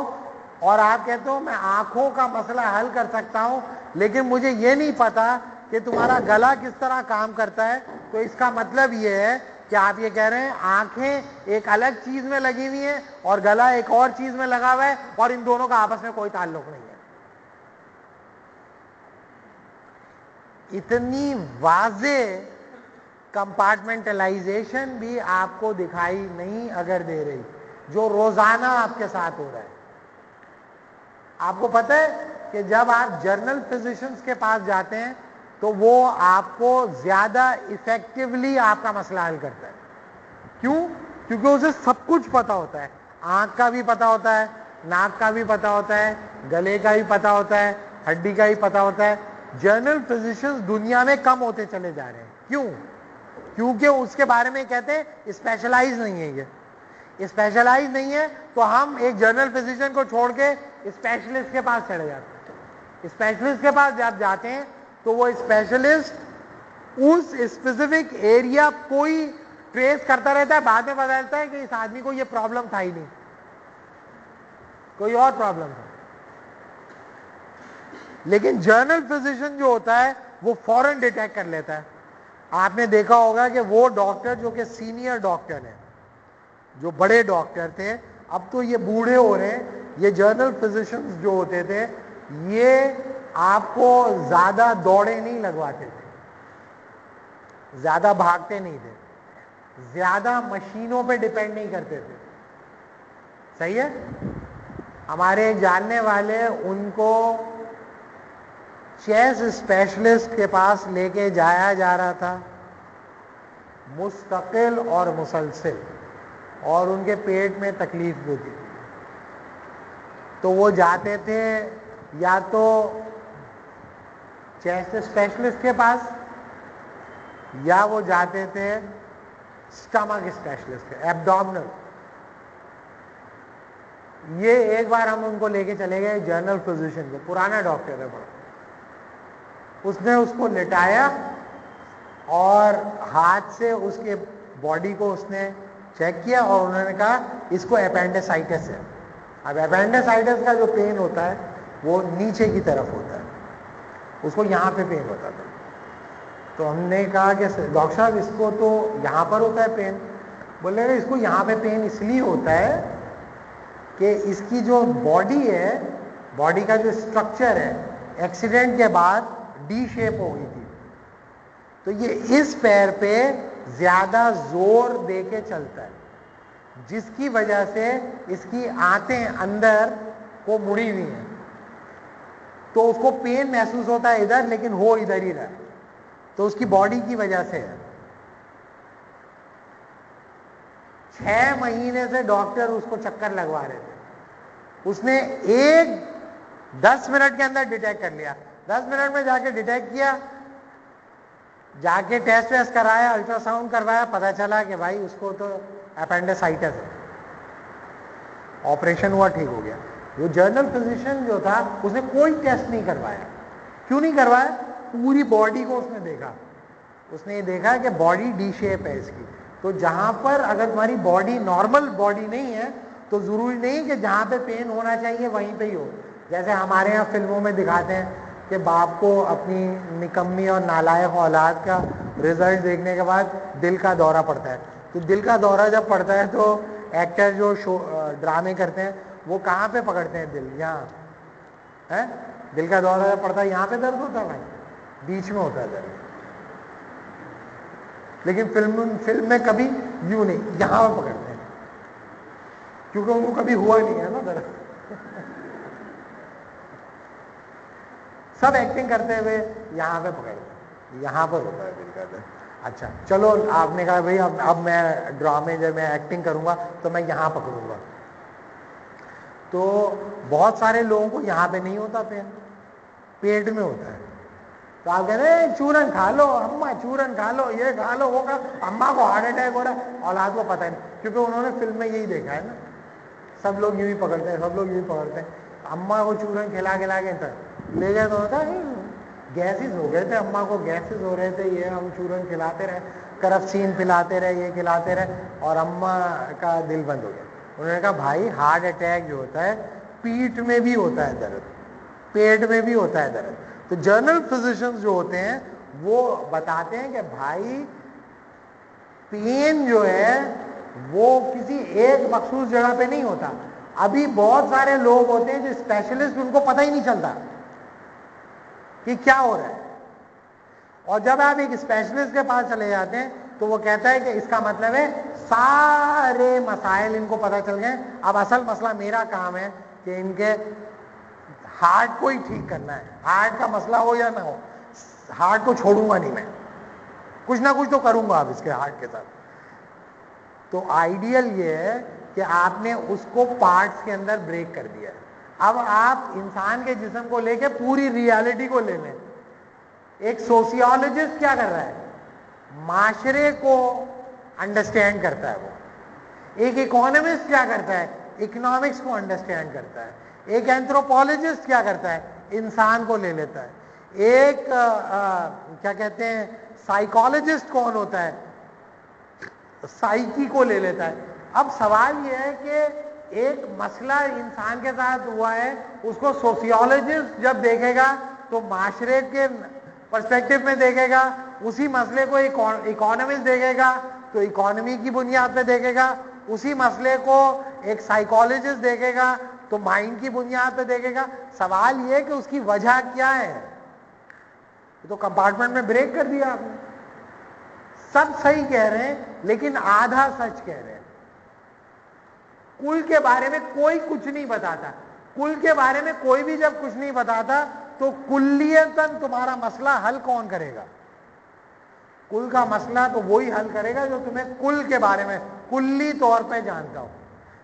اور آپ کہتے ہو میں آنکھوں کا مسئلہ حل کر سکتا ہوں, لیکن مجھے یہ نہیں پتا کہ تمہارا گلا کس طرح کام کرتا ہے, تو اس کا مطلب یہ ہے کہ آپ یہ کہہ رہے ہیں آنکھیں ایک الگ چیز میں لگی ہوئی ہیں اور گلا ایک اور چیز میں لگا ہوا ہے, اور ان دونوں کا آپس میں کوئی تعلق نہیں ہے. اتنی واضح کمپارٹمنٹلائزیشن بھی آپ کو دکھائی نہیں اگر دے رہی, جو روزانہ آپ کے ساتھ ہو رہا ہے. آپ کو پتہ ہے کہ جب آپ جرنل فزیشنز کے پاس جاتے ہیں تو وہ آپ کو زیادہ ایفیکٹولی آپ کا مسئلہ حل کرتا ہے. کیوں؟ کیونکہ اسے سب کچھ پتا ہوتا ہے, آنکھ کا بھی پتا ہوتا ہے, ناک کا بھی پتا ہوتا ہے, گلے کا بھی پتا ہوتا ہے, ہڈی کا بھی پتا ہوتا ہے. جرنل فزیشنز دنیا میں کم ہوتے چلے جا رہے ہیں. کیوں؟ کیونکہ اس کے بارے میں کہتے ہیں اسپیشلائز نہیں ہے, یہ اسپیشلائز نہیں ہے, تو ہم ایک جرنل فزیشین کو چھوڑ کے اسپیشلسٹ کے پاس چلے جاتے ہیں. اسپیشلسٹ کے پاس جب جاتے ہیں تو وہ اسپیشلسٹ اس اسپیسیفک ایریا کوئی ٹریس کرتا رہتا ہے, بعد میں پتا چلتا ہے کہ اس آدمی کو یہ پرابلم تھا ہی نہیں, کوئی اور پرابلم تھا. لیکن جرنل فزیشین جو ہوتا ہے وہ فوراً ڈیٹیکٹ کر لیتا ہے. آپ نے دیکھا ہوگا کہ وہ ڈاکٹر جو کہ سینئر ڈاکٹر ہیں, جو بڑے ڈاکٹر تھے, اب تو یہ بوڑھے ہو رہے ہیں, یہ جرنل فزیشنز جو ہوتے تھے یہ آپ کو زیادہ دوڑے نہیں لگواتے تھے, زیادہ بھاگتے نہیں تھے, زیادہ مشینوں پہ ڈیپینڈ نہیں کرتے تھے. صحیح ہے؟ ہمارے جاننے والے ان کو چیسٹ اسپیشلسٹ کے پاس لے کے جایا جا رہا تھا مستقل اور مسلسل, اور ان کے پیٹ میں تکلیف ہوتی تھی, تو وہ جاتے تھے یا تو چیسٹ اسپیشلسٹ کے پاس یا وہ جاتے تھے اسٹمک اسپیشلسٹ کے, ایبڈومنل. یہ ایک بار ہم ان کو لے کے چلے گئے جرنل فزیشین کو, پرانا ڈاکٹر ہے بڑا, اس نے اس کو لٹایا اور ہاتھ سے اس کے باڈی کو اس نے چیک کیا, اور انہوں نے کہا اس کو اپینڈیسائٹس ہے. اب اپینڈیسائٹس کا جو پین ہوتا ہے وہ نیچے کی طرف ہوتا ہے, اس کو یہاں پہ پین ہوتا تھا. تو ہم نے کہا کہ ڈاکٹر صاحب اس کو تو یہاں پر ہوتا ہے پین. بولے اس کو یہاں پہ پین اس لیے ہوتا ہے کہ اس کی جو باڈی ہے, باڈی کا جو اسٹرکچر ہے, ایکسیڈنٹ کے بعد ڈی شیپ ہو گئی تھی, تو یہ اس پیر پہ زیادہ زور دے کے چلتا ہے, جس کی وجہ سے اس کی آنتیں اندر کو مڑی ہوئی ہیں, تو اس کو پین محسوس ہوتا ہے ادھر, لیکن ہو ادھر ہی رہا ہے, تو اس کی باڈی کی وجہ سے ہے. 6 مہینے سے ڈاکٹر اس کو چکر لگوا رہے تھے, اس نے 10 منٹ کے اندر ڈیٹیکٹ کر لیا. 10 منٹ میں جا کے ڈیٹیکٹ کیا, جا کے ٹیسٹ ویسٹ کرایا, الٹرا ساؤنڈ کروایا, پتا چلا کہ بھائی اس کو تو اپینڈیسائٹس ہے. آپریشن ہوا, ٹھیک ہو گیا. وہ جرنل فزیشین جو تھا اس نے کوئی ٹیسٹ نہیں کروایا. کیوں نہیں کروایا؟ پوری باڈی کو اس نے دیکھا, اس نے یہ دیکھا کہ باڈی ڈی شیپ ہے اس کی, تو جہاں پر اگر تمہاری باڈی نارمل باڈی نہیں ہے تو ضروری نہیں کہ جہاں پہ پین ہونا چاہیے وہیں پہ ہی ہو, جیسے ہمارے یہاں فلموں میں دکھاتے ہیں کہ باپ کو اپنی نکمی اور نالائق اولاد کا رزلٹ دیکھنے کے بعد دل کا دورہ پڑتا ہے. تو دل کا دورہ جب پڑتا ہے تو ایکٹر جو ڈرامے کرتے ہیں وہ کہاں پہ پکڑتے ہیں دل؟ یہاں ہے. دل کا دورہ جب پڑتا ہے یہاں پہ درد ہوتا ہے بھائی, بیچ میں ہوتا ہے درد. لیکن فلم میں کبھی یوں نہیں, یہاں پہ پکڑتے ہیں کیونکہ ان کو کبھی ہوا نہیں ہے نا درد. سب ایکٹنگ کرتے ہوئے یہاں پہ پکڑتے ہیں, یہاں پر ہوتا ہے دل کا درد. اچھا چلو آپ نے کہا بھائی اب میں ڈرامے جب میں ایکٹنگ کروں گا تو میں یہاں پکڑوں گا. تو بہت سارے لوگوں کو یہاں پہ نہیں ہوتا پین, پیٹ میں ہوتا ہے. تو آپ کہتے ہیں چورن کھا لو اماں, چورن کھا لو, یہ کھا لو وہ کھا. اماں کو ہارٹ اٹیک ہو رہا ہے, اولاد کو پتہ نہیں, کیونکہ انہوں نے فلم میں یہی دیکھا ہے نا. سب لوگ یوں ہی پکڑتے ہیں, سب لوگ یوں ہی پکڑتے ہیں. اماں کو چورن کھلا کے لے گئے تو گیسز ہو گئے تھے, اماں کو گیسز ہو رہے تھے, یہ ہم چورن کھلاتے رہے, کرفسین پلاتے رہے, یہ کھلاتے رہے, اور اماں کا دل بند ہو گیا. انہوں نے کہا بھائی ہارٹ اٹیک جو ہوتا ہے پیٹھ میں بھی ہوتا ہے درد, پیٹ میں بھی ہوتا ہے درد. تو جنرل فزیشنز جو ہوتے ہیں وہ بتاتے ہیں کہ بھائی پین جو ہے وہ کسی ایک مخصوص جگہ پہ نہیں ہوتا. ابھی بہت سارے لوگ ہوتے ہیں جو اسپیشلسٹ, ان کو پتہ ہی نہیں چلتا کہ کیا ہو رہا ہے. اور جب آپ ایک اسپیشلسٹ کے پاس چلے جاتے ہیں تو وہ کہتا ہے کہ اس کا مطلب ہے سارے مسائل ان کو پتہ چل گئے. اب اصل مسئلہ میرا کام ہے کہ ان کے ہارٹ کو ہی ٹھیک کرنا ہے. ہارٹ کا مسئلہ ہو یا نہ ہو, ہارٹ کو چھوڑوں گا نہیں میں, کچھ نہ کچھ تو کروں گا اب اس کے ہارٹ کے ساتھ. تو آئیڈیل یہ ہے کہ آپ نے اس کو پارٹس کے اندر بریک کر دیا ہے. اب آپ انسان کے جسم کو لے کے پوری ریالٹی کو لے لیں. ایک سوسیولوجسٹ کیا کر رہا ہے, معاشرے کو انڈرسٹینڈ کرتا ہے. وہ ایک اکانومسٹ کیا کرتا ہے, اکنامکس کو انڈرسٹینڈ کرتا ہے. ایک اینتھروپولوجسٹ کیا کرتا ہے, انسان کو لے لیتا ہے. ایک کیا کہتے ہیں سائیکالوجسٹ کون ہوتا ہے, سائیکی کو لے لیتا ہے. اب سوال یہ ہے کہ ایک مسئلہ انسان کے ساتھ ہوا ہے, اس کو سوسیولوجسٹ جب دیکھے گا تو معاشرے کے پرسپیکٹو میں دیکھے گا, اسی مسئلے کو اکانومسٹ دیکھے گا تو اکانومی کی بنیاد پہ دیکھے گا, اسی مسئلے کو ایک سائیکالوجسٹ دیکھے گا تو مائنڈ کی بنیاد پہ دیکھے گا. سوال یہ ہے کہ اس کی وجہ کیا ہے. تو کمپارٹمنٹ میں بریک کر دیا آپ نے. سب صحیح کہہ رہے ہیں لیکن آدھا سچ کہہ رہے ہیں. کل کے بارے میں کوئی کچھ نہیں بتاتا. کل کے بارے میں کوئی بھی جب کچھ نہیں بتاتا تو کلیتاً تمہارا مسئلہ حل کون کرے گا؟ کل کا مسئلہ تو وہی حل کرے گا جو تمہیں کل کے بارے میں کلی طور پہ جانتا ہو.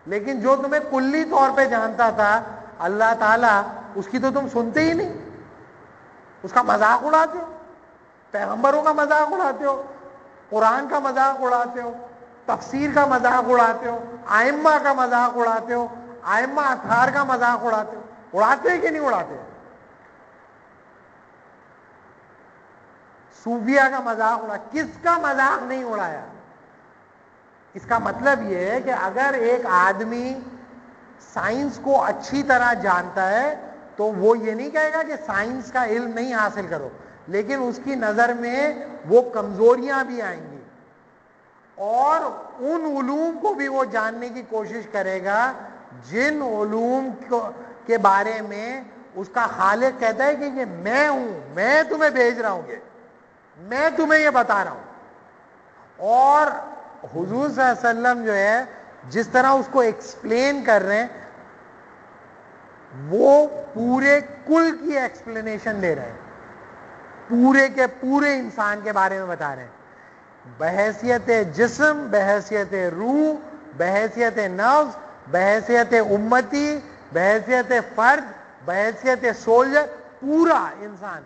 لیکن جو تمہیں کلی طور پہ جانتا تھا اللہ تعالیٰ, اس کی تو تم سنتے ہی نہیں, اس کا مذاق اڑاتے ہو, پیغمبروں کا مذاق اڑاتے ہو, قرآن کا مذاق اڑاتے ہو, تفسیر کا مذاق اڑاتے ہو, ائمہ کا مذاق اڑاتے ہو, ائمہ اطہار کا مذاق اڑاتے ہو. اڑاتے ہیں کہ نہیں اڑاتے؟ صوفیہ کا مذاق اڑا, کس کا مذاق نہیں اڑایا؟ اس کا مطلب یہ ہے کہ اگر ایک آدمی سائنس کو اچھی طرح جانتا ہے تو وہ یہ نہیں کہے گا کہ سائنس کا علم نہیں حاصل کرو, لیکن اس کی نظر میں وہ کمزوریاں بھی آئیں گی اور ان علوم کو بھی وہ جاننے کی کوشش کرے گا جن علوم کے بارے میں اس کا خالق کہتا ہے کہ یہ میں ہوں, میں تمہیں بھیج رہا ہوں, میں تمہیں یہ بتا رہا ہوں. اور حضور صلی اللہ علیہ وسلم جو ہے جس طرح اس کو ایکسپلین کر رہے ہیں وہ پورے کل کی ایکسپلینیشن دے رہے ہیں, پورے کے پورے انسان کے بارے میں بتا رہے ہیں, بحیثیت جسم, بحیثیت روح, بحیثیت نفس, بحیثیت امتی, بحیثیت فرد, بحیثیت سولجر, پورا انسان.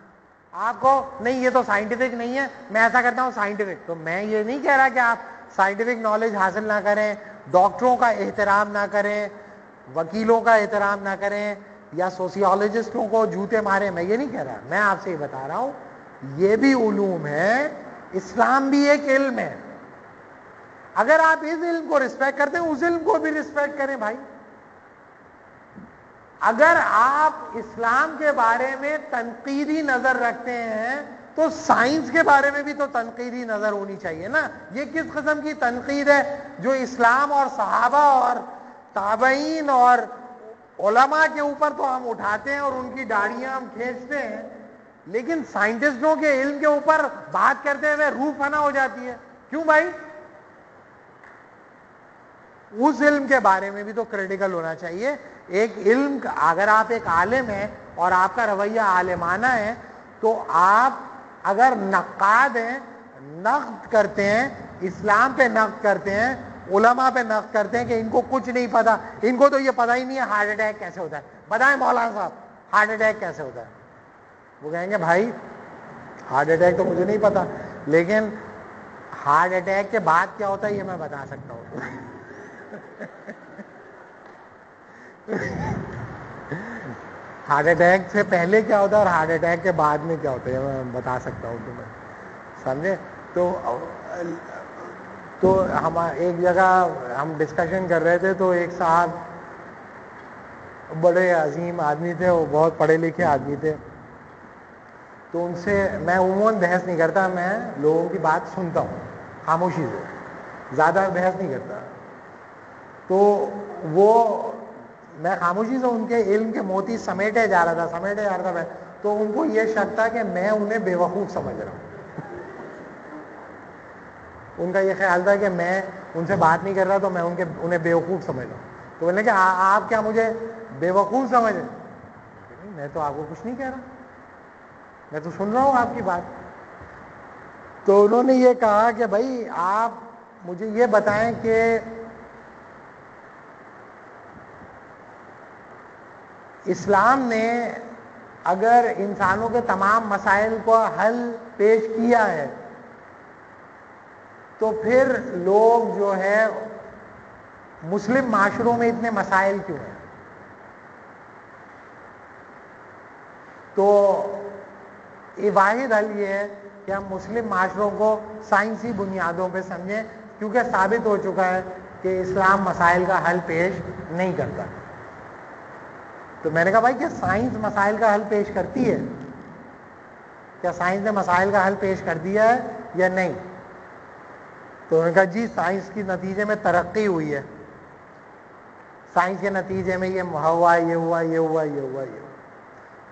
آپ کو نہیں یہ تو سائنٹیفک نہیں ہے, میں ایسا کرتا ہوں سائنٹیفک, تو میں یہ نہیں کہہ رہا کہ آپ سائنٹیفک نالج حاصل نہ کریں, ڈاکٹروں کا احترام نہ کریں, وکیلوں کا احترام نہ کریں, یا سوسیولوجسٹوں کو جوتے مارے, میں یہ نہیں کہہ رہا. میں آپ سے یہ بتا رہا ہوں یہ بھی علوم ہے, اسلام بھی ایک علم ہے. اگر آپ اس علم کو رسپیکٹ کرتے ہیں اس علم کو بھی رسپیکٹ کریں بھائی. اگر آپ اسلام کے بارے میں تنقیدی نظر رکھتے ہیں تو سائنس کے بارے میں بھی تو تنقیدی نظر ہونی چاہیے نا. یہ کس قسم کی تنقید ہے جو اسلام اور صحابہ اور تابعین اور علماء کے اوپر تو ہم اٹھاتے ہیں اور ان کی داڑھیاں ہم کھینچتے ہیں, لیکن سائنٹسٹوں کے علم کے اوپر بات کرتے ہوئے روح فنا ہو جاتی ہے. کیوں بھائی؟ اس علم کے بارے میں بھی تو کریٹیکل ہونا چاہیے. ایک علم, اگر آپ ایک عالم ہیں اور آپ کا رویہ عالمانہ ہے تو آپ اگر نقاد ہیں, نقد کرتے ہیں, اسلام پہ نقد کرتے ہیں, علماء پہ نقد کرتے ہیں کہ ان کو کچھ نہیں پتا, ان کو تو یہ پتا ہی نہیں ہے ہارٹ اٹیک کیسے ہوتا ہے. بتائیں مولانا صاحب ہارٹ اٹیک کیسے ہوتا ہے؟ وہ کہیں گے بھائی ہارٹ اٹیک تو مجھے نہیں پتا, لیکن ہارٹ اٹیک کے بعد کیا ہوتا ہے یہ میں بتا سکتا ہوں. ہارٹ اٹیک سے پہلے کیا ہوتا ہے اور ہارٹ اٹیک کے بعد میں کیا ہوتا ہے میں بتا سکتا ہوں تمہیں, سمجھے؟ تو ہم ایک جگہ ہم ڈسکشن کر رہے تھے تو ایک صاحب بڑے عظیم آدمی تھے, وہ بہت پڑھے لکھے آدمی تھے, تو ان سے میں عموماً بحث نہیں کرتا, میں لوگوں کی بات سنتا ہوں خاموشی سے, زیادہ بحث نہیں کرتا. تو وہ میں خاموشی سے ان کے علم کے موتی سمیٹے جا رہا تھا, تو ان کو یہ شک تھا کہ میں انہیں بے وقوف سمجھ رہا ہوں. ان کا یہ خیال تھا کہ میں ان سے بات نہیں کر رہا تو میں انہیں بے وقوف سمجھ رہا ہوں. تو بولے کہ آپ کیا مجھے بے وقوف سمجھ رہے ہیں؟ میں تو آپ کو کچھ نہیں کہہ رہا, میں تو سن رہا ہوں آپ کی بات. تو انہوں نے یہ کہا کہ بھائی آپ مجھے یہ بتائیں کہ اسلام نے اگر انسانوں کے تمام مسائل کو حل پیش کیا ہے تو پھر لوگ جو ہے مسلم معاشروں میں اتنے مسائل کیوں ہیں؟ تو واحد حل یہ ہے کہ ہم مسلم معاشروں کو سائنسی بنیادوں پہ سمجھیں, کیونکہ ثابت ہو چکا ہے کہ اسلام مسائل کا حل پیش نہیں کرتا. تو میں نے کہا بھائی کیا سائنس مسائل کا حل پیش کرتی ہے؟ کیا سائنس نے مسائل کا حل پیش کر دیا ہے یا نہیں؟ تو انہوں نے کہا جی سائنس کے نتیجے میں ترقی ہوئی ہے, سائنس کے نتیجے میں یہ ہوا, یہ ہوا, یہ ہوا, یہ ہوا, یہ ہوا.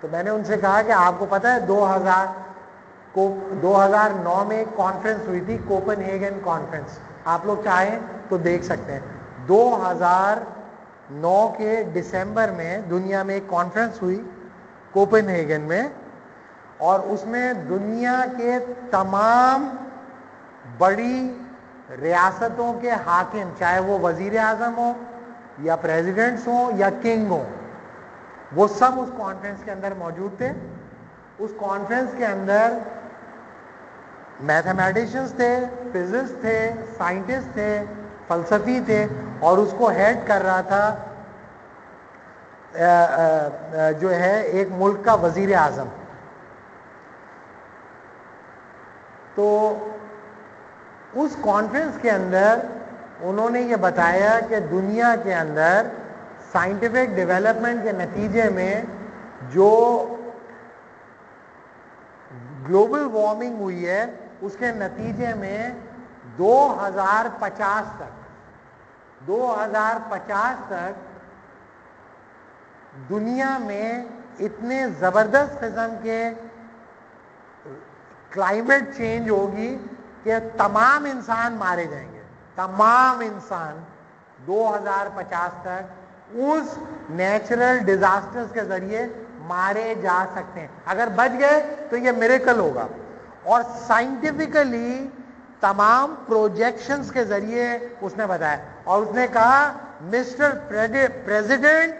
تو میں نے ان سے کہا کہ آپ کو پتہ ہے 2009 میں ایک کانفرنس ہوئی تھی, کوپن ہیگن کانفرنس, آپ لوگ چاہیں تو دیکھ سکتے ہیں. 2009 کے دسمبر میں دنیا میں ایک کانفرنس ہوئی کوپن ہیگن میں, اور اس میں دنیا کے تمام بڑی ریاستوں کے حاکم, چاہے وہ وزیر اعظم ہو یا پریزیڈنٹس ہوں یا کنگ ہوں, وہ سب اس کانفرنس کے اندر موجود تھے. اس کانفرنس کے اندر میتھمیٹیشنز تھے, فزسٹ تھے, سائنٹسٹ تھے, فلسفی تھے, اور اس کو ہیڈ کر رہا تھا جو ہے ایک ملک کا وزیر اعظم. تو اس کانفرنس کے اندر انہوں نے یہ بتایا کہ دنیا کے اندر سائنٹیفک ڈیولپمنٹ کے نتیجے میں جو گلوبل وارمنگ ہوئی ہے اس کے نتیجے میں 2050 تک دنیا میں اتنے زبردست قسم کے کلائمیٹ چینج ہوگی کہ تمام انسان مارے جائیں گے, تمام انسان 2050 تک اس نیچرل ڈیزاسٹرز کے ذریعے مارے جا سکتے ہیں. اگر بچ گئے تو یہ میریکل ہوگا. اور سائنٹیفکلی تمام پروجیکشنز کے ذریعے اس نے بتایا, اور اس نے کہا mister president,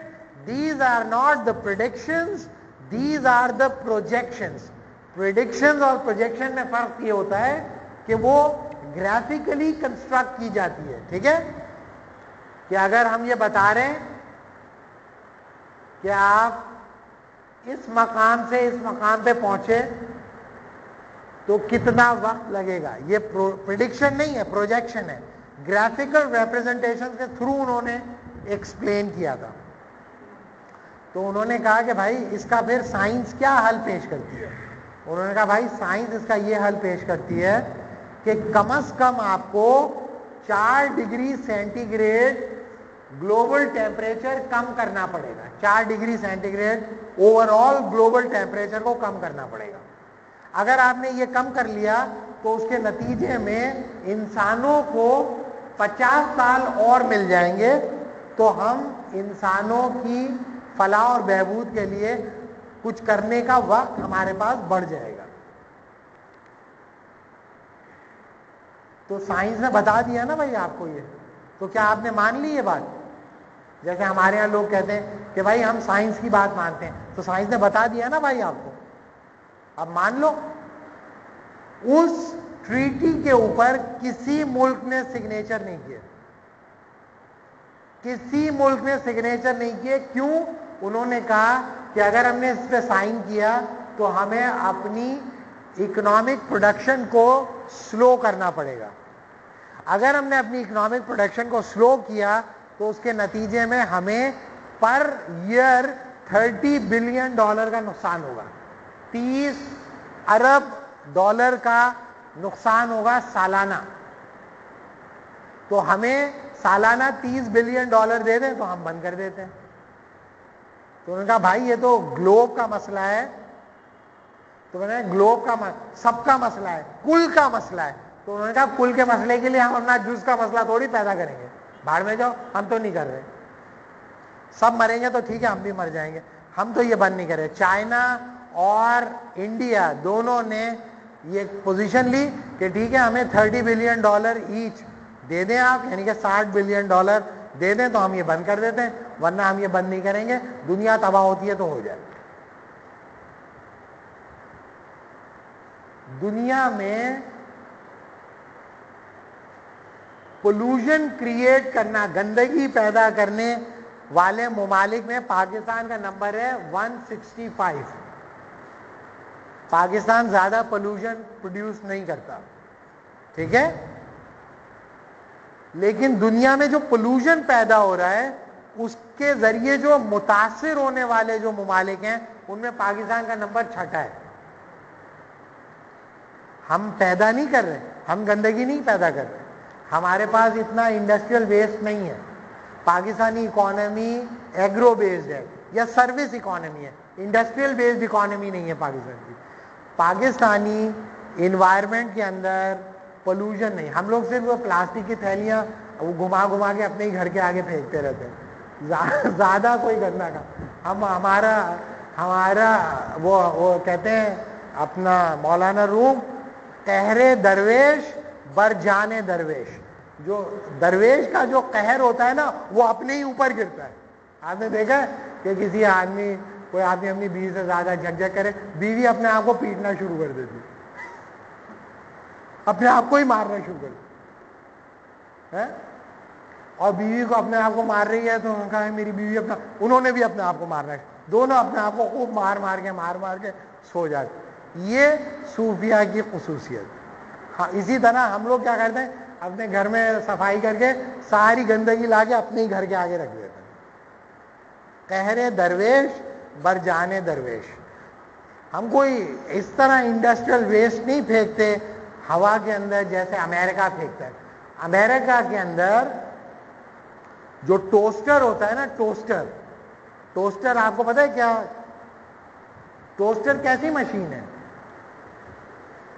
these are not the predictions, these are the projections. Predictions اور پروجیکشن میں فرق یہ ہوتا ہے کہ وہ گرافیکلی کنسٹرکٹ کی جاتی ہے, ٹھیک ہے, کہ اگر ہم یہ بتا رہے ہیں کہ آپ اس مقام سے اس مقام پہ پہنچے تو کتنا وقت لگے گا, یہ پریڈکشن نہیں ہے, پروجیکشن ہے. گرافیکل ریپرزنٹیشن کے تھرو انہوں نے ایکسپلین کیا تھا. تو انہوں نے کہا کہ بھائی اس کا پھر سائنس کیا حل پیش کرتی ہے؟ انہوں نے کہا بھائی سائنس اس کا یہ حل پیش کرتی ہے کہ کم از کم آپ کو 4 degree centi grade global temperature کم کرنا پڑے گا. 4 degree centi grade over all global temperature کو کم کرنا پڑے گا. اگر آپ نے یہ کم کر لیا تو اس کے نتیجے میں انسانوں کو 50 سال اور مل جائیں گے, تو ہم انسانوں کی فلاح اور بہبود کے لیے کچھ کرنے کا وقت ہمارے پاس بڑھ جائے گا. تو سائنس نے بتا دیا نا بھائی آپ کو یہ, تو کیا آپ نے مان لی یہ بات؟ جیسے ہمارے یہاں لوگ کہتے ہیں کہ بھائی ہم سائنس کی بات مانتے ہیں, تو سائنس نے بتا دیا نا بھائی آپ کو, اب مان لو. اس ٹریٹی کے اوپر کسی ملک نے سگنیچر نہیں کیے, کسی ملک نے سگنیچر نہیں کیے. کیوں؟ انہوں نے کہا کہ اگر ہم نے اس پہ سائن کیا تو ہمیں اپنی اکنامک پروڈکشن کو سلو کرنا پڑے گا. اگر ہم نے اپنی اکنامک پروڈکشن کو سلو کیا تو اس کے نتیجے میں ہمیں پر ایئر $30 بلین کا نقصان ہوگا. 30 ارب ڈالر کا نقصان ہوگا سالانہ. تو ہمیں سالانہ $30 بلین دے دیں تو ہم بند کر دیتے ہیں. تو انہوں نے کہا بھائی یہ تو گلوب کا مسئلہ ہے. تو میں نے گلوب کا سب کا مسئلہ ہے, کل کا مسئلہ ہے. تو انہوں نے کہا کل کے مسئلے کے لیے ہم اپنا جز کا مسئلہ تھوڑی پیدا کریں گے, بھاڑ میں جاؤ, ہم تو نہیں کر رہے. سب مریں گے تو ٹھیک ہے, ہم بھی مر جائیں گے, ہم تو یہ بند نہیں کر رہے. چائنا اور انڈیا دونوں نے یہ پوزیشن لی کہ ٹھیک ہے ہمیں $30 بلین ایچ دے دیں آپ, یعنی کہ $60 بلین دے دیں تو ہم یہ بند کر دیتے ہیں, ورنہ ہم یہ بند نہیں کریں گے. دنیا تباہ ہوتی ہے تو ہو جائے. دنیا میں پولوشن کریٹ کرنا, گندگی پیدا کرنے والے ممالک میں پاکستان کا نمبر ہے 165. پاکستان زیادہ پولوشن پروڈیوس نہیں کرتا, ٹھیک ہے, لیکن دنیا میں جو پولوشن پیدا ہو رہا ہے اس کے ذریعے جو متاثر ہونے والے جو ممالک ہیں ان میں پاکستان کا نمبر 6 ہے. ہم پیدا نہیں کر رہے, ہم گندگی نہیں پیدا کر رہے, ہمارے پاس اتنا انڈسٹریل ویسٹ نہیں ہے. پاکستانی اکانومی ایگرو بیسڈ ہے یا سروس اکانومی ہے, انڈسٹریل بیسڈ اکانومی نہیں ہے پاکستان کی. پاکستانی انوائرمنٹ کے اندر پولوشن نہیں. ہم لوگ صرف وہ پلاسٹک کی تھیلیاں وہ گھما گھما کے اپنے ہی گھر کے آگے پھینکتے رہتے ہیں, زیادہ کوئی کرنا کا. ہم ہمارا وہ کہتے ہیں اپنا مولانا روم, قہر درویش بر جان درویش. جو درویش کا جو قہر ہوتا ہے نا وہ اپنے ہی اوپر گرتا ہے. آپ نے دیکھا ہے کہ کوئی آدمی اپنی بیوی سے زیادہ جھک کرے, بیوی اپنے آپ کو پیٹنا شروع کر دیتی, اپنے آپ کو ہی مارنا شروع کر دیتی, اور بیوی کو اپنے آپ کو مار رہی ہے تو انہوں نے کہا میری بیوی انہوں نے بھی اپنے آپ کو مارنا ہے. دونوں اپنے آپ کو خوب مار مار کے سو جاتے. یہ صوفیہ کی خصوصیت. ہاں اسی طرح ہم لوگ کیا کرتے ہیں, اپنے گھر میں صفائی کر کے ساری گندگی لا کے اپنے ہی گھر کے آگے رکھ دیتے ہیں. قہر درویش بر جان درویش. ہم کوئی اس طرح انڈسٹریل ویسٹ نہیں پھینکتے ہوا کے اندر جیسے امریکہ پھینکتا ہے. امریکہ کے اندر جو ٹوسٹر ہوتا ہے نا, ٹوسٹر آپ کو پتا ہے کیا, ٹوسٹر کیسی مشین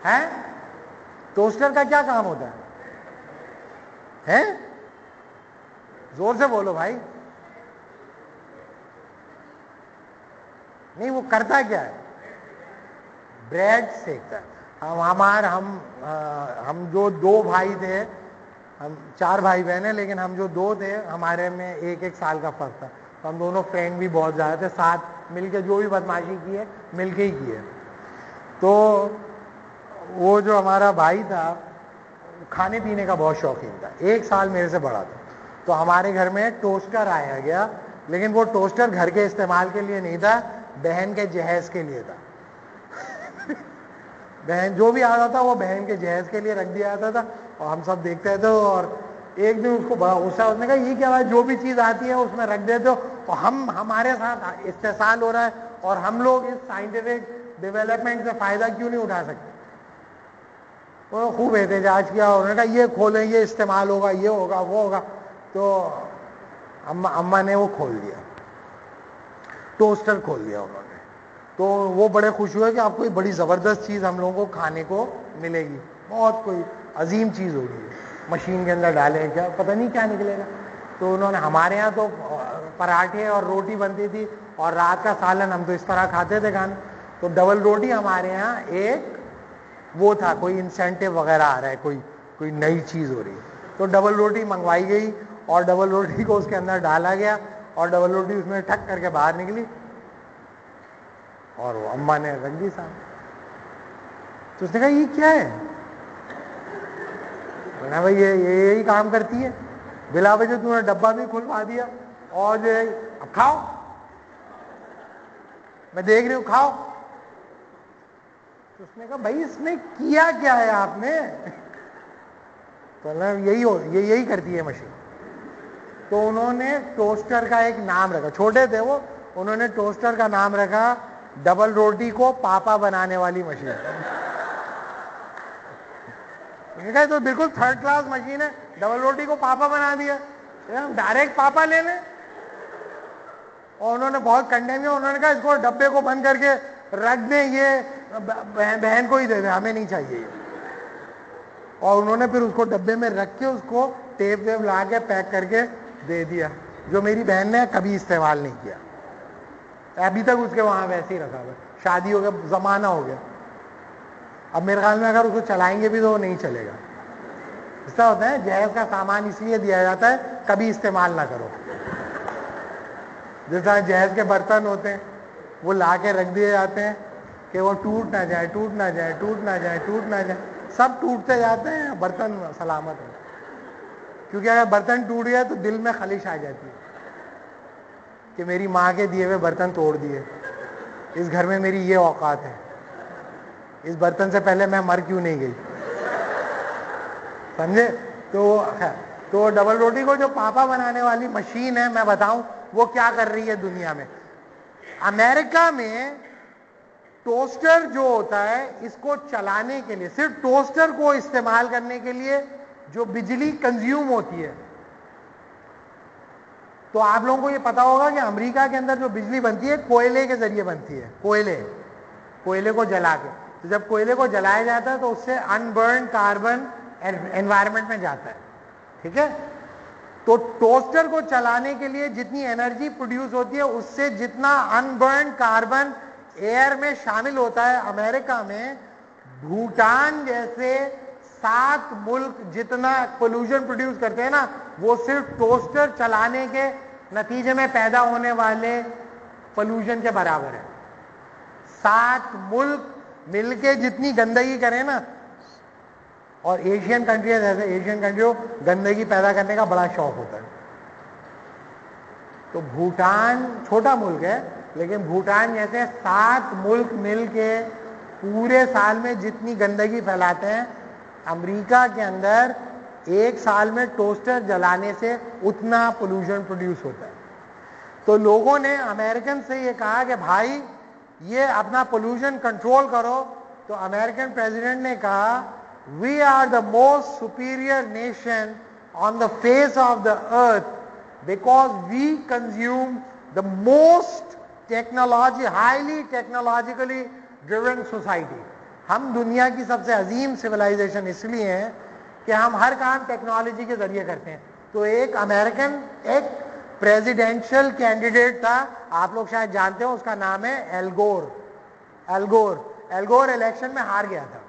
ہے؟ ٹوسٹر کا کیا کام ہوتا ہے؟ زور سے بولو بھائی. نہیں, وہ کرتا کیا ہے؟ بریڈ سیکتا ہے. ہم جو 2 بھائی تھے, ہم 4 بھائی بہن ہیں, لیکن ہم جو 2 تھے ہمارے میں 1 سال کا فرق تھا. تو ہم دونوں فرینڈ بھی بہت زیادہ تھے, ساتھ مل کے جو بھی بدماشی کی ہے مل کے ہی کی ہے. تو وہ جو ہمارا بھائی تھا کھانے پینے کا بہت شوقین تھا, 1 سال میرے سے بڑا تھا. تو ہمارے گھر میں ٹوسٹر آیا گیا, لیکن وہ ٹوسٹر گھر کے استعمال کے لیے نہیں تھا, بہن کے جہیز کے لیے تھا. بہن جو بھی آتا تھا وہ بہن کے جہیز کے لیے رکھ دیا جاتا تھا, اور ہم سب دیکھتے تھے. اور ایک دن اس کو بڑا غصہ, اس نے کہا یہ کیا بات, جو بھی چیز آتی ہے اس میں رکھ دیتے ہو, ہم ہمارے ساتھ استحصال ہو رہا ہے اور ہم لوگ اس سائنٹیفک ڈیولپمنٹ سے فائدہ کیوں نہیں اٹھا سکتے؟ وہ خوب احتجاج کیا، انہوں نے کہا یہ کھولیں، یہ استعمال ہوگا، یہ ہوگا، وہ ہوگا. تو اماں نے وہ کھول دیا، ٹوسٹر کھول دیا انہوں نے. تو وہ بڑے خوش ہوئے کہ آپ کو یہ بڑی زبردست چیز ہم لوگوں کو کھانے کو ملے گی، بہت کوئی عظیم چیز ہوگی، مشین کے اندر ڈالیں کیا پتہ نہیں کیا نکلے گا. تو انہوں نے، ہمارے یہاں تو پراٹھے اور روٹی بنتی تھی اور رات کا سالن، ہم تو اس طرح کھاتے تھے کھانا. تو ڈبل روٹی ہمارے یہاں ایک وہ تھا، کوئی انسینٹیو وغیرہ آ رہا ہے، کوئی نئی چیز ہو رہی ہے. تو ڈبل روٹی منگوائی گئی اور ڈبل روٹی کو اس کے اندر ڈالا گیا اور ڈبل روٹی اس میں ٹھک کر کے باہر نکلی اور وہ اماں نے رکھ دی سامنے. تو اس نے کہا یہ کیا ہے؟ میں بھائی یہ یہی کام کرتی ہے، بلا وجہ تم نے ڈبہ بھی کھلوا دیا اور جو ہے اب کھاؤ، میں دیکھ رہی ہوں کھاؤ. تو اس نے کہا بھائی اس میں کیا کیا ہے آپ نے؟ تو یہی کرتی ہے مشین. تو انہوں نے ٹوسٹر کا ایک نام رکھا، چھوٹے تھے وہ، انہوں نے ٹوسٹر کا نام رکھا ڈبل روٹی کو پاپا بنانے والی مشین. تو بالکل تھرڈ کلاس مشین ہے، ڈبل روٹی کو پاپا بنا دیا، ہم ڈائریکٹ پاپا لے لیں. اور انہوں نے بہت کنڈیم کیا، انہوں نے کہا اس کو ڈبے کو بند کر کے رکھ دیں، یہ بہن کو ہی دے دیں، ہمیں نہیں چاہیے یہ. اور انہوں نے پھر اس کو ڈبے میں رکھ کے اس کو ٹیپ ویپ لا کے پیک کر کے دے دیا، جو میری بہن نے کبھی استعمال نہیں کیا، ابھی تک اس کے وہاں ویسے ہی رکھا ہوا. شادی ہو گیا، زمانہ ہو گیا، اب میرے خیال میں اگر اس کو چلائیں گے بھی تو وہ نہیں چلے گا. اس طرح ہوتا ہے، جہیز کا سامان اس لیے دیا جاتا ہے کبھی استعمال نہ کرو. جیسا جہیز کے برتن ہوتے ہیں وہ لا کے رکھ دیے جاتے ہیں کہ وہ ٹوٹ نہ جائے، ٹوٹ نہ جائے، ٹوٹ نہ جائے، ٹوٹ نہ جائے. سب ٹوٹتے جاتے ہیں، برتن سلامت ہے. کیونکہ اگر برتن ٹوٹ گیا تو دل میں خلش آ جاتی ہے کہ میری ماں کے دیے ہوئے برتن توڑ دیے، اس گھر میں میری یہ اوقات ہے، اس برتن سے پہلے میں مر کیوں نہیں گئی، سمجھے؟ تو ڈبل روٹی کو جو پاپا بنانے والی مشین ہے، میں بتاؤں وہ کیا کر رہی ہے دنیا میں. امریکہ میں ٹوسٹر جو ہوتا ہے، اس کو چلانے کے لیے، صرف ٹوسٹر کو استعمال کرنے کے لیے جو بجلی کنزیوم ہوتی ہے، تو آپ لوگوں کو یہ پتا ہوگا کہ امریکہ کے اندر جو بجلی بنتی ہے کوئلے کے ذریعے بنتی ہے، کوئلے کو جلا کے. تو جب کوئلے کو جلایا جاتا ہے تو اس سے ان برن کاربن انوائرمنٹ میں جاتا ہے، ٹھیک ہے؟ تو ٹوسٹر کو چلانے کے لیے جتنی انرجی پروڈیوس ہوتی ہے اس سے جتنا ان برن کاربن ایئر میں شامل ہوتا ہے، امریکہ میں بھوٹان جیسے 7 ملک جتنا پولوشن پروڈیوس کرتے ہیں نا، وہ صرف ٹوسٹر چلانے کے نتیجے میں پیدا ہونے والے پولوشن کے برابر ہے. 7 ملک مل کے جتنی گندگی کریں نا، اور ایشین کنٹریز ایسے، ایشین کنٹریوں گندگی پیدا کرنے کا بڑا شوق ہوتا ہے. تو بھوٹان چھوٹا ملک ہے، لیکن بھوٹان جیسے 7 ملک مل کے پورے سال میں جتنی گندگی پھیلاتے ہیں، امریکہ کے اندر ایک سال میں ٹوسٹر جلانے سے اتنا پولوشن پروڈیوس ہوتا ہے. تو لوگوں نے امریکن سے یہ کہا کہ بھائی یہ اپنا پولوشن کنٹرول کرو. تو امریکن پریزیڈنٹ نے کہا we are the most superior nation on the face of the earth because we consume the most technology, highly technologically driven society. ہم دنیا کی سب سے عظیم سویلائزیشن اس لیے ہیں کہ ہم ہر کام ٹیکنالوجی کے ذریعے کرتے ہیں. تو ایک امریکن ایک پریزیڈینشل کینڈیڈیٹ تھا، آپ لوگ شاید جانتے ہو، اس کا نام ہے ایل گور. ایل گور الیکشن میں ہار گیا تھا.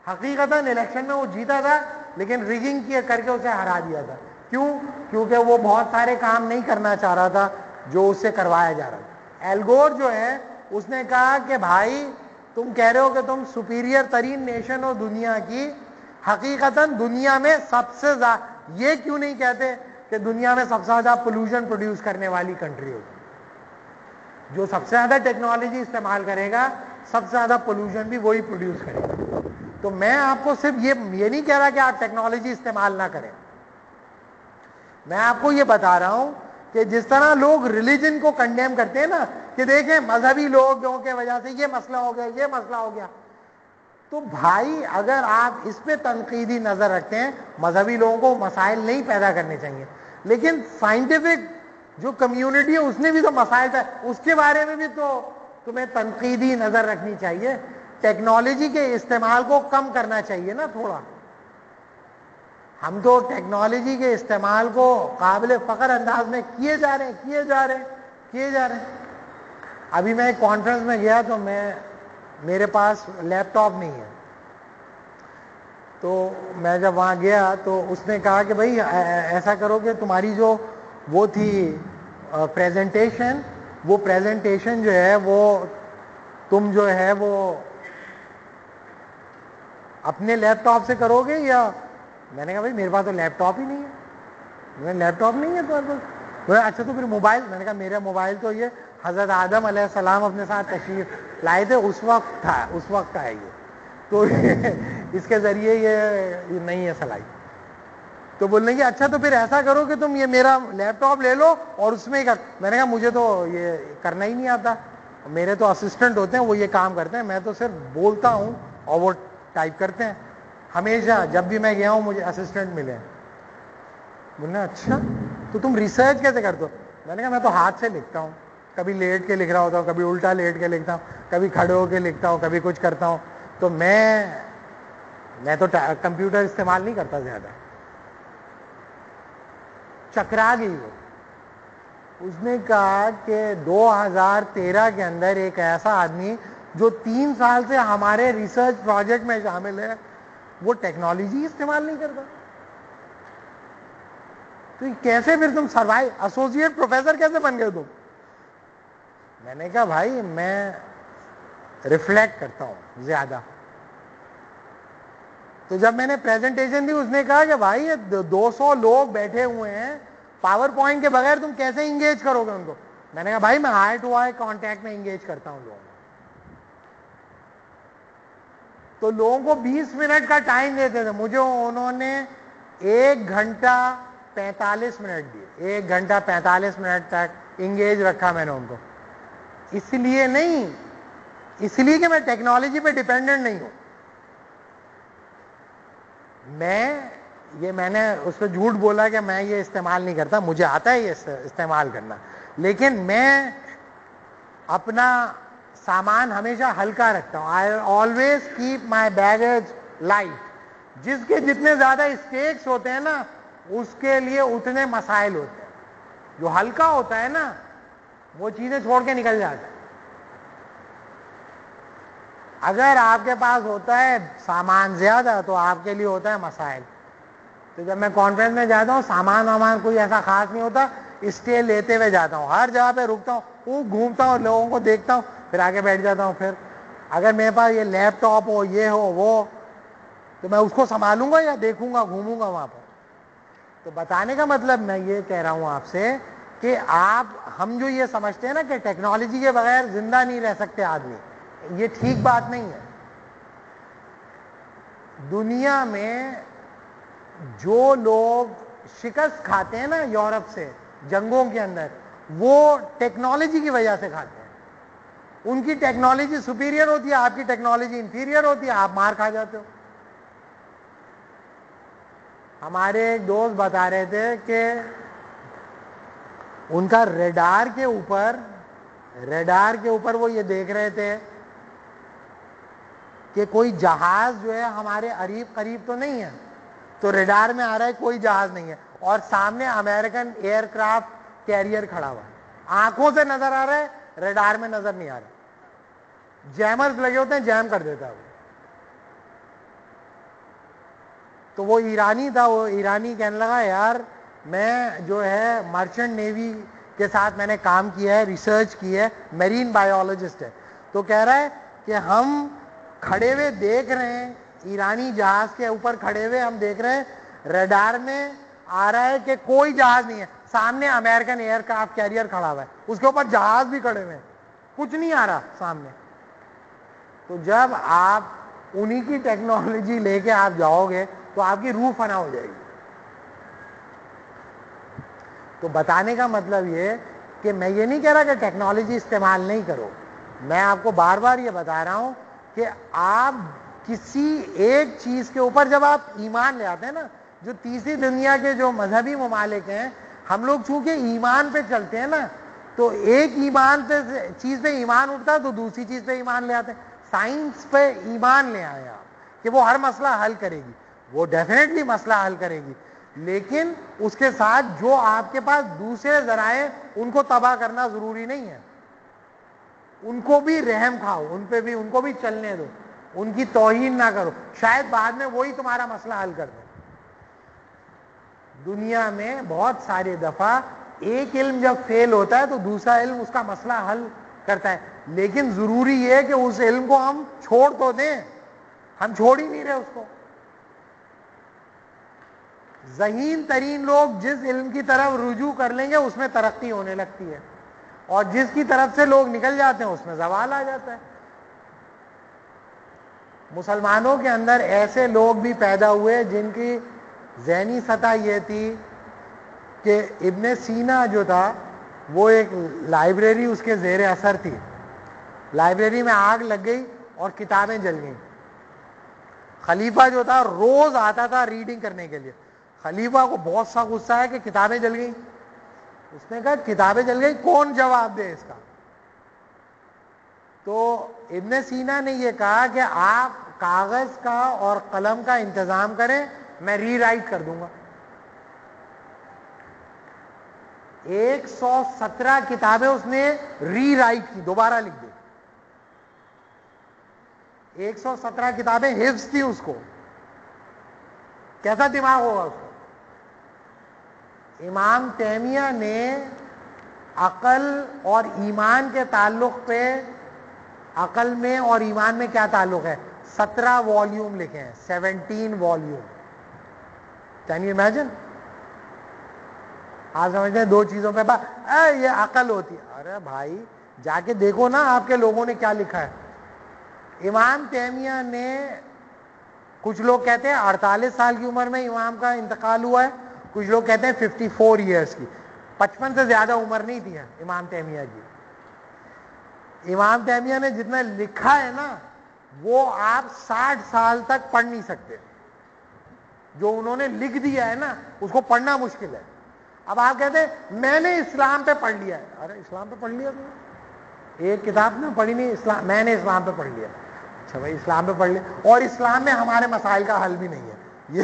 حقیقتاً الیکشن میں وہ جیتا تھا لیکن ریگنگ کر کے اسے ہرا دیا تھا. کیوں؟ کیونکہ وہ بہت سارے کام نہیں کرنا چاہ رہا تھا جو اس سے کروایا جا رہا تھا. ایل گور جو ہے اس نے کہا کہ بھائی تم کہہ رہے ہو کہ تم سپیریئر ترین نیشن ہو دنیا کی، حقیقتاً دنیا میں سب سے زیادہ، یہ کیوں نہیں کہتے کہ دنیا میں سب سے زیادہ پولوشن پروڈیوس کرنے والی کنٹری ہوگی؟ جو سب سے زیادہ ٹیکنالوجی استعمال کرے گا سب سے زیادہ پولوشن بھی وہی پروڈیوس کرے گا. تو میں آپ کو صرف یہ نہیں کہہ رہا کہ آپ ٹیکنالوجی استعمال نہ کریں، میں آپ کو یہ بتا رہا ہوں کہ جس طرح لوگ ریلیجن کو کنڈیم کرتے ہیں نا کہ دیکھیں مذہبی لوگوں کے وجہ سے یہ مسئلہ ہو گیا، یہ مسئلہ ہو گیا، تو بھائی اگر آپ اس پہ تنقیدی نظر رکھتے ہیں، مذہبی لوگوں کو مسائل نہیں پیدا کرنے چاہیے، لیکن سائنٹیفک جو کمیونٹی ہے اس نے بھی تو مسائل تھا، اس کے بارے میں بھی تو تمہیں تنقیدی نظر رکھنی چاہیے. ٹیکنالوجی کے استعمال کو کم کرنا چاہیے نا تھوڑا. ہم تو ٹیکنالوجی کے استعمال کو قابل فخر انداز میں کیے جا رہے ہیں. ابھی میں ایک کانفرنس میں گیا تو میرے پاس لیپ ٹاپ نہیں ہے، تو میں جب وہاں گیا تو اس نے کہا کہ بھائی ایسا کرو کہ تمہاری جو وہ تھی پریزنٹیشن، وہ پریزنٹیشن جو ہے وہ تم جو ہے وہ اپنے لیپ ٹاپ سے کرو گے یا. میں نے کہا بھائی میرے پاس تو لیپ ٹاپ ہی نہیں ہے. لیپ ٹاپ نہیں ہے تمہارے پاس؟ اچھا تو پھر موبائل. میں نے کہا میرا موبائل تو یہ حضرت آدم علیہ السلام اپنے ساتھ تشریف لائے تھے، اس وقت کا ہے یہ، تو اس کے ذریعے یہ نہیں ہے صلاحیت. تو بولنے کہ اچھا تو پھر ایسا کرو کہ تم یہ میرا لیپ ٹاپ لے لو اور اس میں ہی کر. میں نے کہا مجھے تو یہ کرنا ہی نہیں آتا، میرے تو اسسٹنٹ ہوتے ہیں وہ یہ کام کرتے ہیں، میں تو صرف بولتا ہوں اور وہ ٹائپ کرتے ہیں. ہمیشہ جب بھی میں گیا ہوں مجھے اسسٹنٹ ملے. بولنا اچھا تو تم ریسرچ کیسے کرتے ہو؟ میں نے کہا میں تو ہاتھ سے لکھتا ہوں، کبھی لیٹ کے لکھ رہا ہوتا ہوں، کبھی الٹا لیٹ کے لکھتا ہوں، کبھی کھڑے ہو کے لکھتا ہوں، کبھی کچھ کرتا ہوں. تو میں تو کمپیوٹر استعمال نہیں کرتا زیادہ. چکرا گئی وہ. اس نے کہا کہ 2013 کے اندر ایک ایسا آدمی جو 3 سال سے ہمارے ریسرچ پروجیکٹ میں شامل ہے وہ ٹیکنالوجی استعمال نہیں کرتا. تو کیسے پھر تم سروائیو ایسوسیٹ پروفیسر کیسے بن گئے تم؟ میں نے کہا بھائی میں ریفلیکٹ کرتا ہوں زیادہ. تو جب میں نے پریزنٹیشن دی اس نے کہا کہ بھائی یہ 200 لوگ بیٹھے ہوئے ہیں، پاور پوائنٹ کے بغیر تم کیسے انگیج کرو گے ان کو؟ میں نے کہا بھائی میں آئی ٹو آئی کانٹیکٹ میں انگیج کرتا ہوں لوگوں کو. تو لوگوں کو 20 منٹ کا ٹائم دیتے تھے، مجھے انہوں نے 1 گھنٹہ 45 منٹ دیے. 1 گھنٹہ 45 منٹ تک انگیج رکھا میں نے ان کو. اس لیے نہیں، اس لیے کہ میں ٹیکنالوجی پہ ڈیپینڈنٹ نہیں ہوں. میں نے اس پہ جھوٹ بولا کہ میں یہ استعمال نہیں کرتا، مجھے آتا ہے یہ استعمال کرنا، لیکن میں اپنا سامان ہمیشہ ہلکا رکھتا ہوں. I always keep my baggage light. جس کے جتنے زیادہ اسٹیکس ہوتے ہیں نا اس کے لیے اتنے مسائل ہوتے ہیں. جو ہلکا ہوتا ہے نا وہ چیزیں چھوڑ کے نکل جاتا ہے. اگر آپ کے پاس ہوتا ہے سامان زیادہ تو آپ کے لیے ہوتا ہے مسائل. تو جب میں کانفرنس میں جاتا ہوں سامان کوئی ایسا خاص نہیں ہوتا، اسٹے لیتے ہوئے جاتا ہوں، ہر جگہ پہ رکتا ہوں، وہ گھومتا ہوں، لوگوں کو دیکھتا ہوں، پھر آگے بیٹھ جاتا ہوں. پھر اگر میرے پاس یہ لیپ ٹاپ ہو، یہ ہو وہ، تو میں اس کو سنبھالوں گا یا دیکھوں گا، گھوموں گا وہاں پر. تو بتانے کا مطلب میں یہ کہہ رہا ہوں آپ سے کہ ہم جو یہ سمجھتے ہیں نا کہ ٹیکنالوجی کے بغیر زندہ نہیں رہ سکتے آدمی، یہ ٹھیک بات نہیں ہے. دنیا میں جو لوگ شکست کھاتے ہیں نا یورپ سے جنگوں کے اندر، وہ ٹیکنالوجی کی وجہ سے کھاتے ہیں. ان کی ٹیکنالوجی سپیریئر ہوتی ہے، آپ کی ٹیکنالوجی انفیریئر ہوتی ہے، آپ مار کھا جاتے ہو. ہمارے ایک دوست بتا رہے تھے کہ ان کا ریڈار کے اوپر وہ یہ دیکھ رہے تھے کہ کوئی جہاز جو ہے ہمارے قریب تو نہیں ہے. تو ریڈار میں آ رہا ہے کوئی جہاز نہیں ہے، اور سامنے امریکن ایئر کرافٹ کیریئر کھڑا ہوا ہے. آنکھوں سے نظر آ رہا ہے، ریڈار میں نظر نہیں آ رہا. جیمرز لگے ہوتے ہیں، جیم کر دیتا ہے وہ. تو وہ ایرانی تھا، وہ ایرانی کہنے لگا یار میں جو ہے مرچنٹ نیوی کے ساتھ میں نے کام کیا ہے، ریسرچ کی ہے، میرین بایولوجسٹ ہے. تو کہہ رہا ہے کہ ہم کھڑے ہوئے دیکھ رہے ہیں، ایرانی جہاز کے اوپر کھڑے ہوئے ہم دیکھ رہے ہیں، ریڈار میں آ رہا ہے کہ کوئی جہاز نہیں ہے، سامنے امریکن ایئر کرافٹ کیریئر کھڑا ہوا ہے، اس کے اوپر جہاز بھی کھڑے ہوئے ہیں، کچھ نہیں آ رہا سامنے. تو جب آپ انہی کی ٹیکنالوجی لے کے آپ جاؤ گے تو آپ کی روح فنا ہو جائے گی. تو بتانے کا مطلب یہ کہ میں یہ نہیں کہہ رہا کہ ٹیکنالوجی استعمال نہیں کرو، میں آپ کو بار بار یہ بتا رہا ہوں کہ آپ کسی ایک چیز کے اوپر جب آپ ایمان لے آتے ہیں نا، جو تیسری دنیا کے جو مذہبی ممالک ہیں، ہم لوگ چونکہ ایمان پہ چلتے ہیں نا، تو ایک ایمان پہ چیز پہ ایمان اٹھتا ہے تو دوسری چیز پہ ایمان لے آتے ہیں. سائنس پہ ایمان لے آئے آپ کہ وہ ہر مسئلہ حل کرے گی، وہ ڈیفینیٹلی مسئلہ حل کرے گی، لیکن اس کے ساتھ جو آپ کے پاس دوسرے ذرائع ان کو تباہ کرنا ضروری نہیں ہے. ان کو بھی رحم کھاؤ، ان پہ بھی، ان کو بھی چلنے دو، ان کی توہین نہ کرو، شاید بعد میں وہی تمہارا مسئلہ حل کر دیں. دنیا میں بہت سارے دفعہ ایک علم جب فیل ہوتا ہے تو دوسرا علم اس کا مسئلہ حل کرتا ہے، لیکن ضروری یہ ہے کہ اس علم کو ہم چھوڑ تو دیں، ہم چھوڑ ہی نہیں رہے اس کو. ذہین ترین لوگ جس علم کی طرف رجوع کر لیں گے اس میں ترقی ہونے لگتی ہے، اور جس کی طرف سے لوگ نکل جاتے ہیں اس میں زوال آ جاتا ہے. مسلمانوں کے اندر ایسے لوگ بھی پیدا ہوئے جن کی ذہنی سطح یہ تھی کہ ابن سینا جو تھا وہ ایک لائبریری اس کے زیر اثر تھی، لائبریری میں آگ لگ گئی اور کتابیں جل گئیں. خلیفہ جو تھا روز آتا تھا ریڈنگ کرنے کے لیے، خلیفہ کو بہت سا غصہ ہے کہ کتابیں جل گئیں. اس نے کہا کتابیں جل گئی، کون جواب دے اس کا؟ تو ابن سینا نے یہ کہا کہ آپ کاغذ کا اور قلم کا انتظام کریں، میں ری رائٹ کر دوں گا. 117 کتابیں اس نے ری رائٹ کی، دوبارہ لکھ دی. 117 کتابیں حفظ تھی اس کو. کیسا دماغ ہوگا اس کو؟ امام تیمیہ نے عقل اور ایمان کے تعلق پہ، عقل میں اور ایمان میں کیا تعلق ہے، 17 والیوم لکھے ہیں، 17 والیوم. Can you imagine? آپ سمجھتے ہیں دو چیزوں پہ یہ عقل ہوتی ہے. ارے بھائی جا کے دیکھو نا آپ کے لوگوں نے کیا لکھا ہے. امام تیمیہ نے، کچھ لوگ کہتے ہیں 48 سال کی عمر میں امام کا انتقال ہوا ہے، کچھ لوگ کہتے ہیں 54 ایئرس کی. 55 سے زیادہ عمر نہیں تھی امام تیمیہ کی. امام تیمیہ نے جتنا لکھا ہے نا وہ آپ 60 سال تک پڑھ نہیں سکتے. جو انہوں نے لکھ دیا ہے نا اس کو پڑھنا مشکل ہے. اب آپ کہتے ہیں میں نے اسلام پہ پڑھ لیا ہے. ارے اسلام پہ پڑھ لیا تم نے؟ ایک کتاب نہ پڑھی نہیں، اسلام میں نے اسلام پہ پڑھ لیا. اچھا بھائی اسلام پہ پڑھ لیا، اور اسلام میں ہمارے مسائل کا حل بھی نہیں ہے. یہ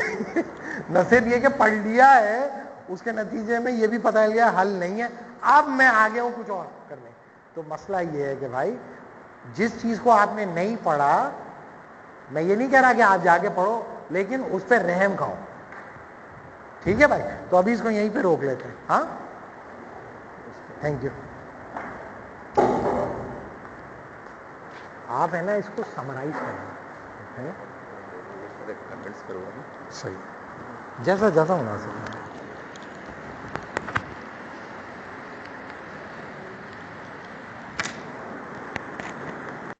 نہ صرف یہ کہ پڑھ لیا ہے، اس کے نتیجے میں یہ بھی پتہ چل گیا حل نہیں ہے، اب میں آگے ہوں کچھ اور کرنے. تو مسئلہ یہ ہے کہ بھائی جس چیز کو آپ نے نہیں پڑھا، میں یہ نہیں کہہ رہا کہ آپ جا کے پڑھو، لیکن اس پہ رحم کھاؤ. ٹھیک ہے بھائی؟ تو ابھی اس کو یہیں پہ روک لیتے ہیں. ہاں تھینک یو. آپ ہے نا اس کو سمرائز کریں، صحیح جیسا مناسب ہے.